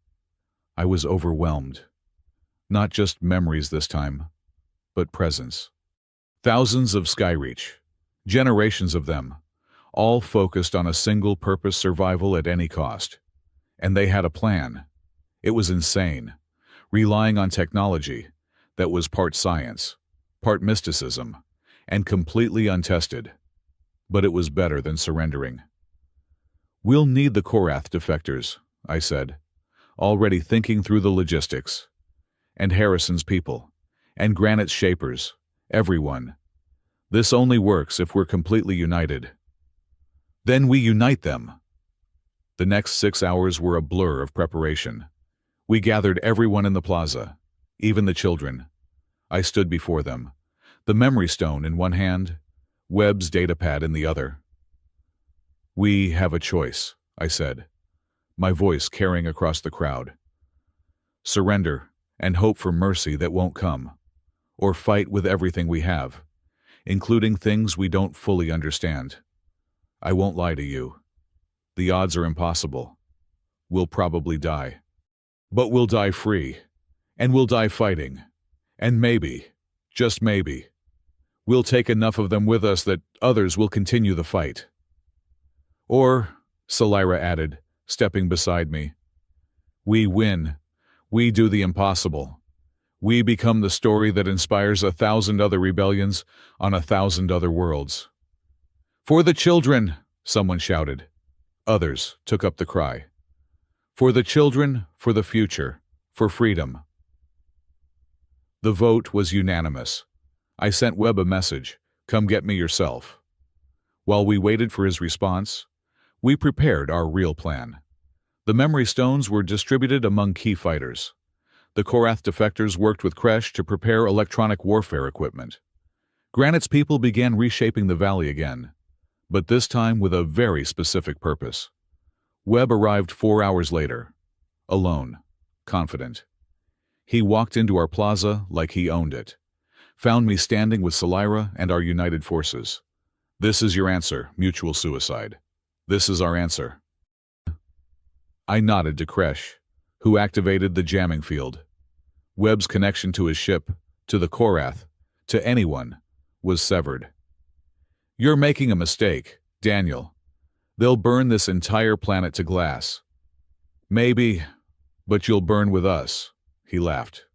I was overwhelmed. Not just memories this time, but presence. Thousands of Skyreach, generations of them, all focused on a single purpose: survival at any cost. And they had a plan. It was insane, relying on technology that was part science, part mysticism, and completely untested. But it was better than surrendering. We'll need the Korath defectors, I said, already thinking through the logistics. And Harrison's people, and Granite's shapers, everyone. This only works if we're completely united. Then we unite them. The next 6 hours were a blur of preparation. We gathered everyone in the plaza, even the children. I stood before them, the memory stone in one hand, Webb's datapad in the other. We have a choice, I said, my voice carrying across the crowd. Surrender and hope for mercy that won't come, or fight with everything we have, including things we don't fully understand. I won't lie to you. The odds are impossible. We'll probably die. But we'll die free, and we'll die fighting. And maybe, just maybe, we'll take enough of them with us that others will continue the fight. Or, Salira added, stepping beside me, we win. We do the impossible. We become the story that inspires 1,000 other rebellions on 1,000 other worlds. For the children, someone shouted. Others took up the cry. For the children, for the future, for freedom. The vote was unanimous. I sent Webb a message, come get me yourself. While we waited for his response, we prepared our real plan. The memory stones were distributed among key fighters. The Korath defectors worked with Kresh to prepare electronic warfare equipment. Granite's people began reshaping the valley again, but this time with a very specific purpose. Webb arrived 4 hours later, alone, confident. He walked into our plaza like he owned it, found me standing with Salira and our united forces. This is your answer, mutual suicide. This is our answer. I nodded to Kresh, who activated the jamming field. Webb's connection to his ship, to the Korath, to anyone, was severed. You're making a mistake, Daniel. They'll burn this entire planet to glass. Maybe, but you'll burn with us, he laughed.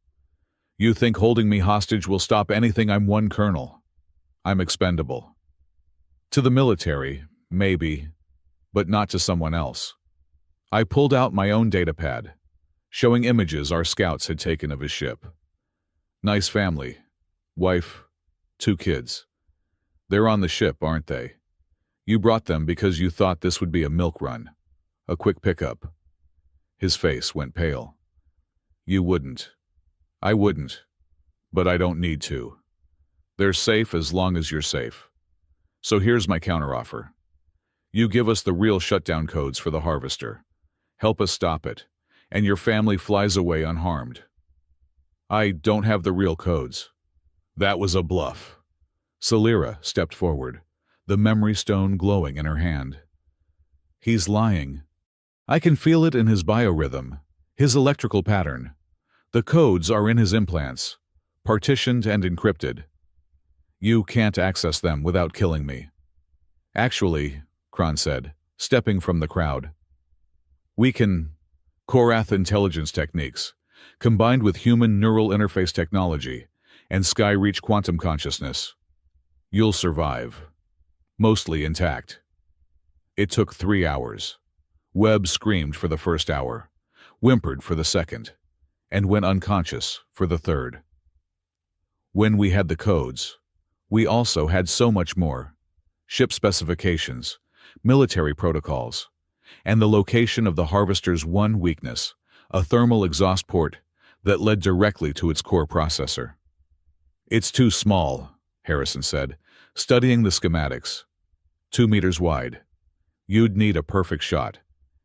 You think holding me hostage will stop anything? I'm one colonel. I'm expendable. To the military, maybe, but not to someone else. I pulled out my own datapad, showing images our scouts had taken of his ship. Nice family. Wife, 2 kids. They're on the ship, aren't they? You brought them because you thought this would be a milk run, a quick pickup. His face went pale. You wouldn't. I wouldn't. But I don't need to. They're safe as long as you're safe. So here's my counteroffer. You give us the real shutdown codes for the Harvester. Help us stop it, and your family flies away unharmed. I don't have the real codes. That was a bluff. Salira stepped forward, the memory stone glowing in her hand. He's lying. I can feel it in his biorhythm, his electrical pattern. The codes are in his implants, partitioned and encrypted. You can't access them without killing me. Actually, Kron said, stepping from the crowd, we can Korath intelligence techniques, combined with human neural interface technology and Skyreach quantum consciousness. You'll survive. Mostly intact. It took 3 hours. Webb screamed for the first hour, whimpered for the second, and went unconscious for the third. When we had the codes, we also had so much more. Ship specifications, military protocols, and the location of the Harvester's one weakness, a thermal exhaust port that led directly to its core processor. It's too small, Harrison said, studying the schematics. 2 meters wide. You'd need a perfect shot.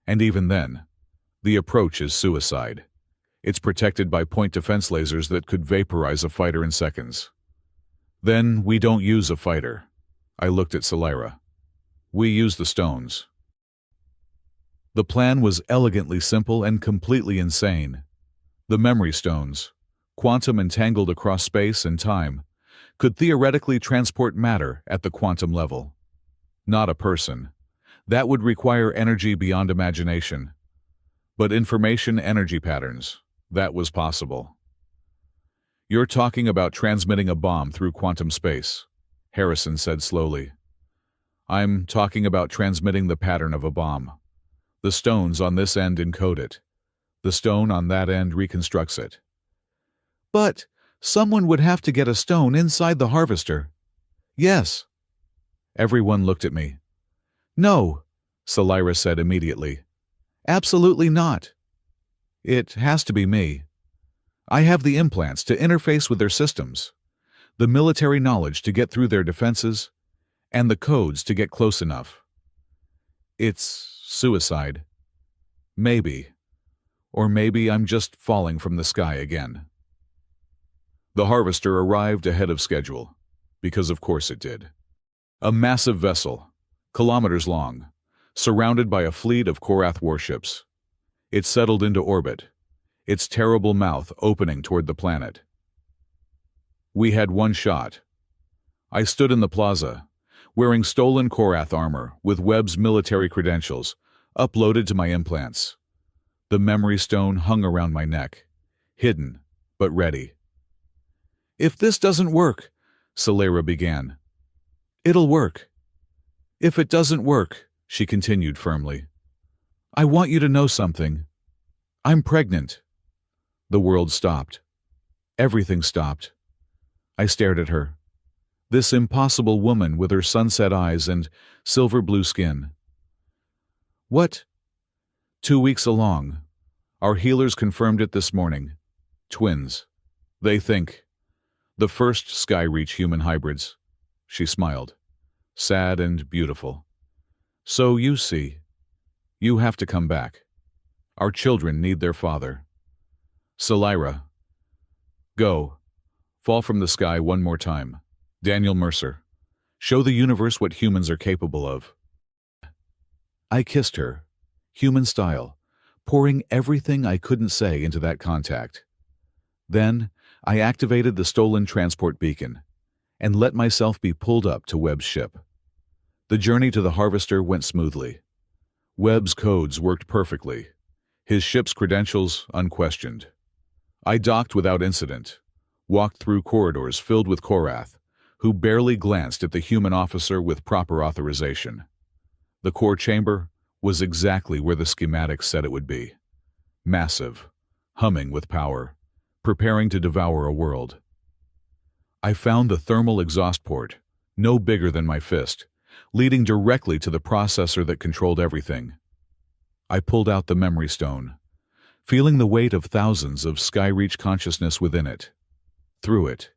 And even then, the approach is suicide. It's protected by point defense lasers that could vaporize a fighter in seconds. Then we don't use a fighter. I looked at Salira. We use the stones. The plan was elegantly simple and completely insane. The memory stones, quantum entangled across space and time, could theoretically transport matter at the quantum level. Not a person. That would require energy beyond imagination. But information energy patterns, that was possible. You're talking about transmitting a bomb through quantum space, Harrison said slowly. I'm talking about transmitting the pattern of a bomb. The stones on this end encode it. The stone on that end reconstructs it. But someone would have to get a stone inside the Harvester. Yes. Everyone looked at me. No, Salira said immediately. Absolutely not. It has to be me. I have the implants to interface with their systems, the military knowledge to get through their defenses, and the codes to get close enough. It's suicide. Maybe. Or maybe I'm just falling from the sky again. The Harvester arrived ahead of schedule, because of course it did. A massive vessel, kilometers long, surrounded by a fleet of Korath warships. It settled into orbit, its terrible mouth opening toward the planet. We had one shot. I stood in the plaza, wearing stolen Korath armor with Webb's military credentials, uploaded to my implants. The memory stone hung around my neck, hidden, but ready. If this doesn't work, Salira began. It'll work. If it doesn't work, she continued firmly. I want you to know something. I'm pregnant. The world stopped. Everything stopped. I stared at her. This impossible woman with her sunset eyes and silver blue skin. What? 2 weeks along. Our healers confirmed it this morning. Twins. They think. The first Skyreach human hybrids. She smiled. Sad and beautiful. So you see, you have to come back. Our children need their father. Salira. Go. Fall from the sky one more time. Daniel Mercer. Show the universe what humans are capable of. I kissed her, human style, pouring everything I couldn't say into that contact. Then, I activated the stolen transport beacon and let myself be pulled up to Webb's ship. The journey to the Harvester went smoothly. Webb's codes worked perfectly, his ship's credentials unquestioned. I docked without incident, walked through corridors filled with Korath, who barely glanced at the human officer with proper authorization. The core chamber was exactly where the schematics said it would be. Massive, humming with power, preparing to devour a world. I found the thermal exhaust port, no bigger than my fist, leading directly to the processor that controlled everything. I pulled out the memory stone, feeling the weight of thousands of Skyreach consciousness within it. Through it,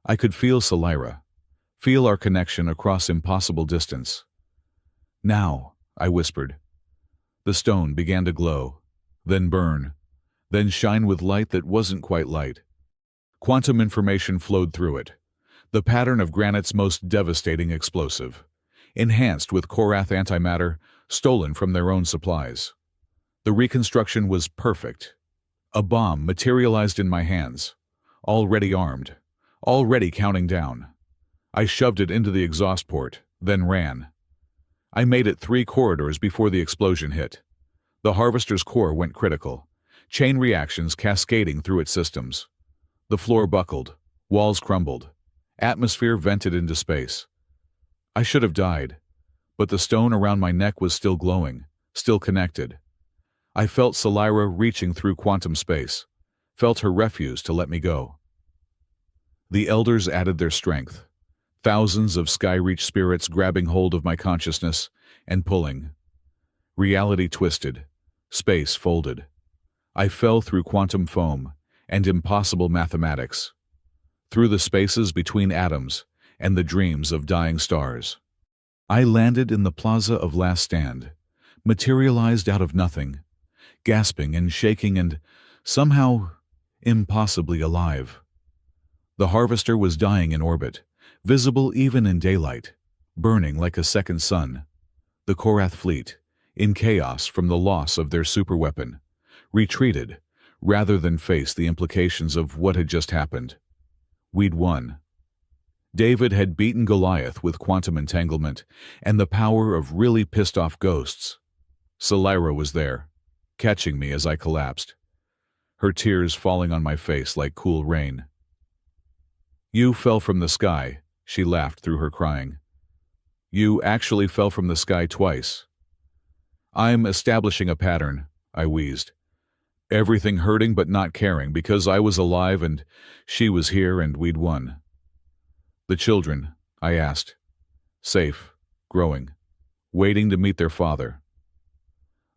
I could feel Salira, feel our connection across impossible distance. Now, I whispered. The stone began to glow, then burn, then shine with light that wasn't quite light. Quantum information flowed through it, the pattern of granite's most devastating explosive, enhanced with Korath antimatter stolen from their own supplies. The reconstruction was perfect. A bomb materialized in my hands, already armed, already counting down. I shoved it into the exhaust port, then ran. I made it 3 corridors before the explosion hit. The harvester's core went critical, chain reactions cascading through its systems. The floor buckled, walls crumbled, atmosphere vented into space. I should have died, but the stone around my neck was still glowing, still connected. I felt Selira reaching through quantum space, felt her refuse to let me go. The elders added their strength, thousands of Skyreach spirits grabbing hold of my consciousness and pulling. Reality twisted, space folded. I fell through quantum foam and impossible mathematics, through the spaces between atoms and the dreams of dying stars. I landed in the plaza of Last Stand, materialized out of nothing, gasping and shaking and, somehow, impossibly alive. The harvester was dying in orbit, visible even in daylight, burning like a second sun. The Korath fleet, in chaos from the loss of their superweapon, retreated rather than face the implications of what had just happened. We'd won. David had beaten Goliath with quantum entanglement and the power of really pissed-off ghosts. Selira was there, catching me as I collapsed, her tears falling on my face like cool rain. "You fell from the sky," she laughed through her crying. "You actually fell from the sky twice." "I'm establishing a pattern," I wheezed. Everything hurting but not caring because I was alive and she was here and we'd won. "The children," I asked. "Safe, growing, waiting to meet their father."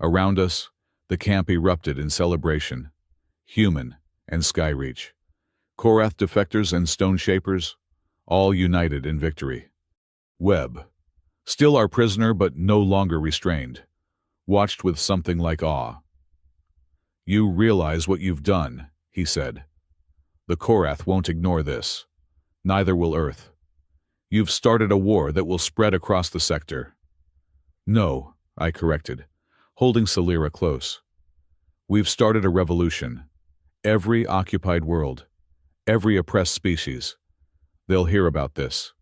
Around us, the camp erupted in celebration. Human and Skyreach, Korath defectors and Stone Shapers, all united in victory. Webb, still our prisoner but no longer restrained, watched with something like awe. "You realize what you've done," he said. "The Korath won't ignore this. Neither will Earth. You've started a war that will spread across the sector." "No," I corrected, holding Selira close. "We've started a revolution. Every occupied world, every oppressed species. They'll hear about this.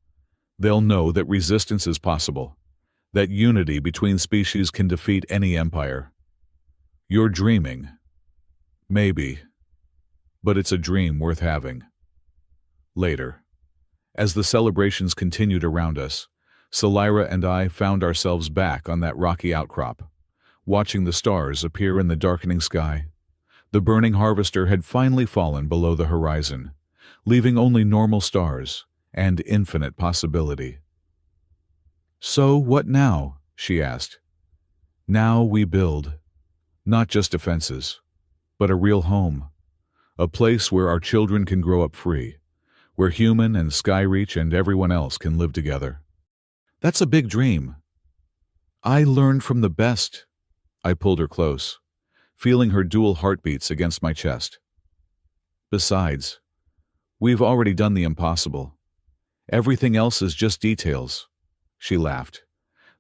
They'll know that resistance is possible, that unity between species can defeat any empire. You're dreaming. Maybe. But it's a dream worth having." Later, as the celebrations continued around us, Selira and I found ourselves back on that rocky outcrop, watching the stars appear in the darkening sky. The burning harvester had finally fallen below the horizon, leaving only normal stars and infinite possibility. "So what now?" she asked. "Now we build, not just defenses, but a real home, a place where our children can grow up free, where human and Skyreach and everyone else can live together." "That's a big dream." "I learned from the best." I pulled her close, feeling her dual heartbeats against my chest. "Besides, we've already done the impossible. Everything else is just details." She laughed,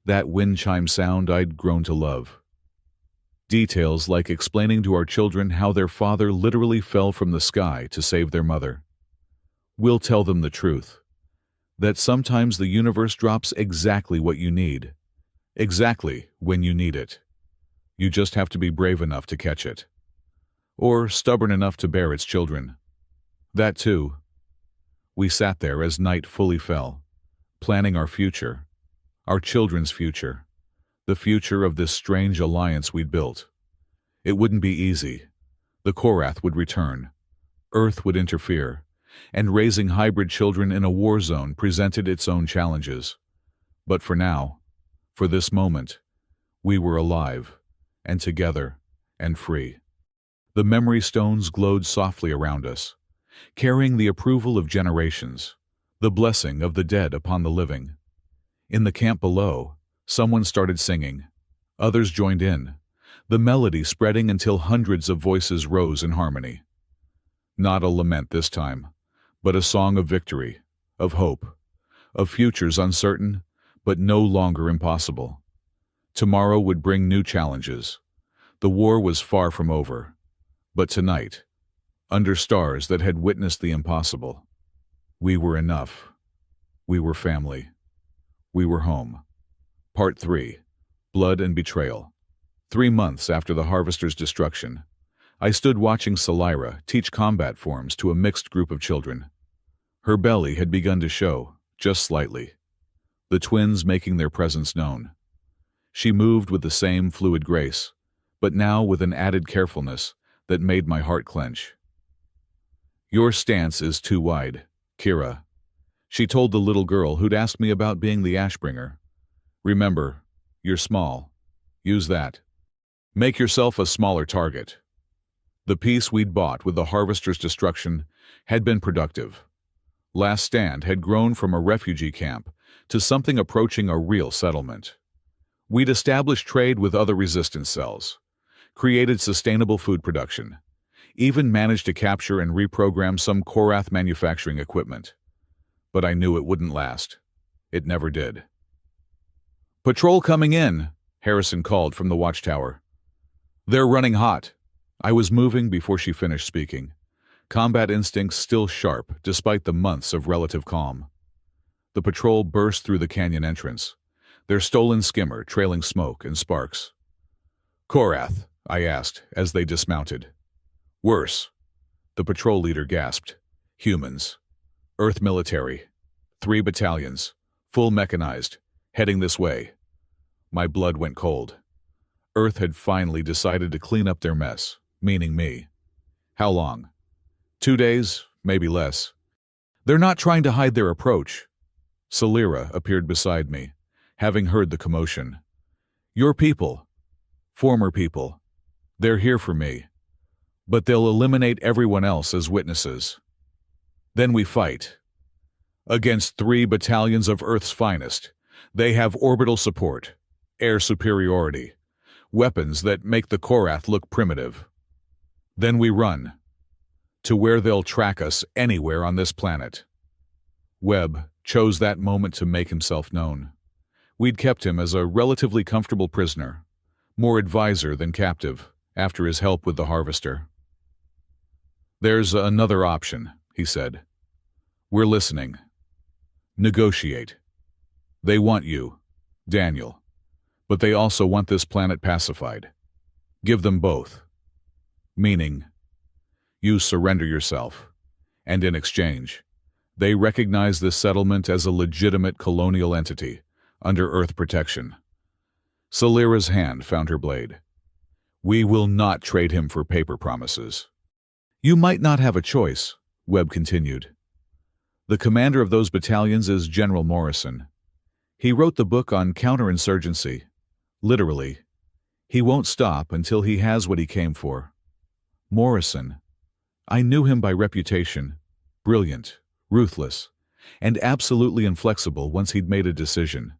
that wind chime sound I'd grown to love. "Details like explaining to our children how their father literally fell from the sky to save their mother. We'll tell them the truth, that sometimes the universe drops exactly what you need, exactly when you need it. You just have to be brave enough to catch it, or stubborn enough to bear its children." That too. We sat there as night fully fell, planning our future, our children's future, the future of this strange alliance we'd built. It wouldn't be easy. The Korath would return, Earth would interfere, and raising hybrid children in a war zone presented its own challenges. But for now, for this moment, we were alive, and together, and free. The memory stones glowed softly around us, carrying the approval of generations, the blessing of the dead upon the living. In the camp below, someone started singing. Others joined in, the melody spreading until hundreds of voices rose in harmony. Not a lament this time, but a song of victory, of hope, of futures uncertain, but no longer impossible. Tomorrow would bring new challenges. The war was far from over, but tonight, under stars that had witnessed the impossible, we were enough. We were family. We were home. Part 3. Blood and Betrayal. 3 months after the Harvester's destruction, I stood watching Salira teach combat forms to a mixed group of children. Her belly had begun to show, just slightly, the twins making their presence known. She moved with the same fluid grace, but now with an added carefulness that made my heart clench. "Your stance is too wide, Kira," she told the little girl who'd asked me about being the Ashbringer. "Remember, you're small. Use that. Make yourself a smaller target." The peace we'd bought with the Harvester's destruction had been productive. Last Stand had grown from a refugee camp to something approaching a real settlement. We'd established trade with other resistance cells, created sustainable food production, even managed to capture and reprogram some Korath manufacturing equipment. But I knew it wouldn't last. It never did. "Patrol coming in," Harrison called from the watchtower. "They're running hot." I was moving before she finished speaking, combat instincts still sharp despite the months of relative calm. The patrol burst through the canyon entrance, their stolen skimmer trailing smoke and sparks. "Korath?" I asked as they dismounted. "Worse," the patrol leader gasped. "Humans. Earth military. 3 battalions, full mechanized, heading this way." My blood went cold. Earth had finally decided to clean up their mess, meaning me. How long? 2 days, maybe less. "They're not trying to hide their approach." Salira appeared beside me, having heard the commotion. "Your people. Former people. They're here for me. But they'll eliminate everyone else as witnesses. Then we fight. Against 3 battalions of Earth's finest. They have orbital support, air superiority, weapons that make the Korath look primitive. Then we run. To where they'll track us anywhere on this planet." Webb chose that moment to make himself known. We'd kept him as a relatively comfortable prisoner, more advisor than captive, after his help with the Harvester. "There's another option," he said. "We're listening. Negotiate. They want you, Daniel, but they also want this planet pacified. Give them both. Meaning, you surrender yourself, and in exchange, they recognize this settlement as a legitimate colonial entity under Earth protection." Salira's hand found her blade. "We will not trade him for paper promises." "You might not have a choice," Webb continued. "The commander of those battalions is General Morrison. He wrote the book on counterinsurgency. Literally, he won't stop until he has what he came for." Morrison. I knew him by reputation. Brilliant, ruthless, and absolutely inflexible once he'd made a decision.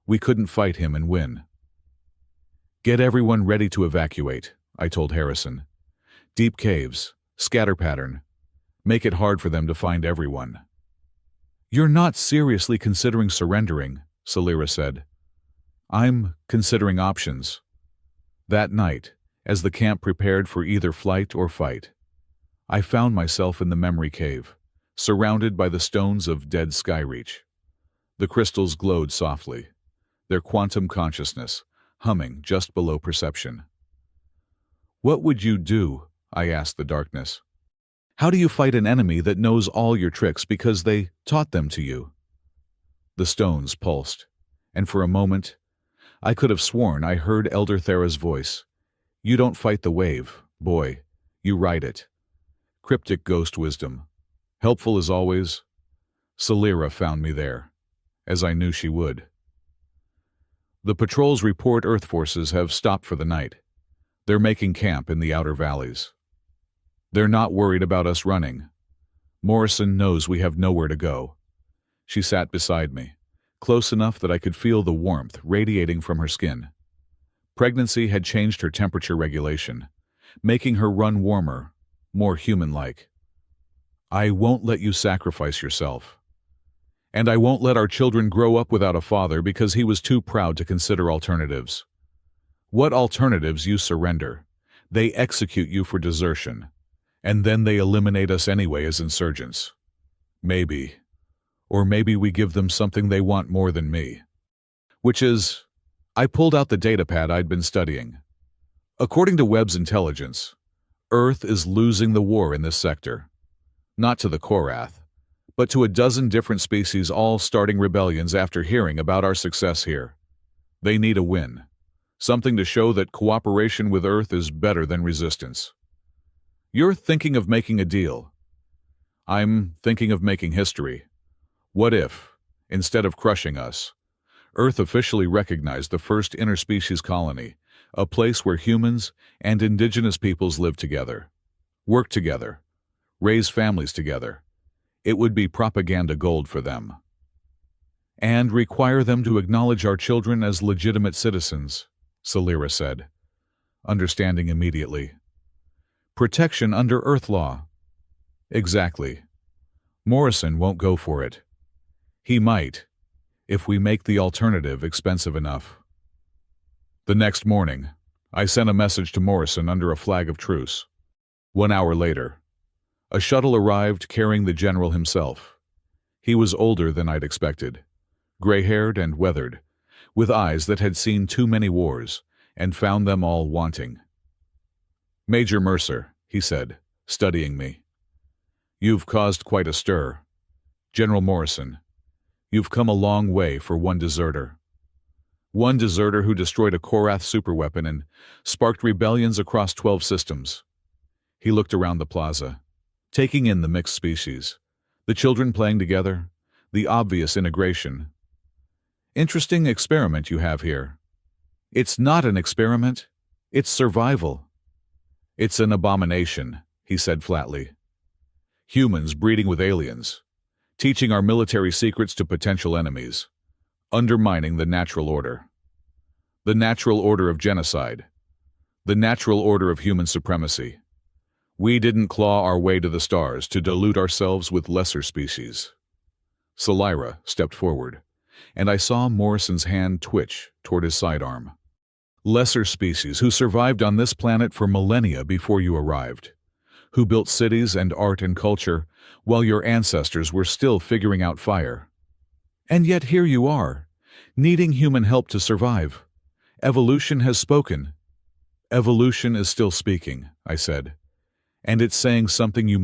We couldn't fight him and win. "Get everyone ready to evacuate," I told Harrison. "Deep caves, scatter pattern. Make it hard for them to find everyone." "You're not seriously considering surrendering," Salira said. "I'm considering options." That night, as the camp prepared for either flight or fight, I found myself in the memory cave, surrounded by the stones of dead Skyreach. The crystals glowed softly, their quantum consciousness humming just below perception. "What would you do?" I asked the darkness. "How do you fight an enemy that knows all your tricks because they taught them to you?" The stones pulsed, and for a moment, I could have sworn I heard Elder Thera's voice. "You don't fight the wave, boy. You ride it." Cryptic ghost wisdom. Helpful as always. Salira found me there, as I knew she would. "The patrols report Earth forces have stopped for the night. They're making camp in the outer valleys. They're not worried about us running. Morrison knows we have nowhere to go." She sat beside me, close enough that I could feel the warmth radiating from her skin. Pregnancy had changed her temperature regulation, making her run warmer, more human-like. "I won't let you sacrifice yourself. And I won't let our children grow up without a father because he was too proud to consider alternatives. What alternatives you surrender? They execute you for desertion, and then they eliminate us anyway as insurgents. Maybe. Or maybe we give them something they want more than me. Which is I pulled out the datapad I'd been studying. According to Webb's intelligence, Earth is losing the war in this sector. Not to the Korath, but to a dozen different species all starting rebellions after hearing about our success here. They need a win. Something to show that cooperation with Earth is better than resistance. You're thinking of making a deal. I'm thinking of making history. What if, instead of crushing us, Earth officially recognized the first interspecies colony, a place where humans and indigenous peoples live together, work together, raise families together? It would be propaganda gold for them. And require them to acknowledge our children as legitimate citizens, Salira said, understanding immediately. Protection under Earth law. Exactly. Morrison won't go for it. He might, if we make the alternative expensive enough. The next morning, I sent a message to Morrison under a flag of truce. 1 hour later, a shuttle arrived carrying the general himself. He was older than I'd expected, gray-haired and weathered, with eyes that had seen too many wars and found them all wanting. "Major Mercer," he said, studying me. "You've caused quite a stir. General Morrison, you've come a long way for one deserter. One deserter who destroyed a Korath superweapon and sparked rebellions across 12 systems." He looked around the plaza, taking in the mixed species, the children playing together, the obvious integration. "Interesting experiment you have here." "It's not an experiment. It's survival." "It's an abomination," he said flatly. "Humans breeding with aliens, teaching our military secrets to potential enemies, undermining the natural order. The natural order of genocide. The natural order of human supremacy. We didn't claw our way to the stars to dilute ourselves with lesser species." Salira stepped forward, and I saw Morrison's hand twitch toward his sidearm. "Lesser species who survived on this planet for millennia before you arrived, who built cities and art and culture while your ancestors were still figuring out fire. And yet here you are, needing human help to survive. Evolution has spoken." "Evolution is still speaking," I said, "and it's saying something you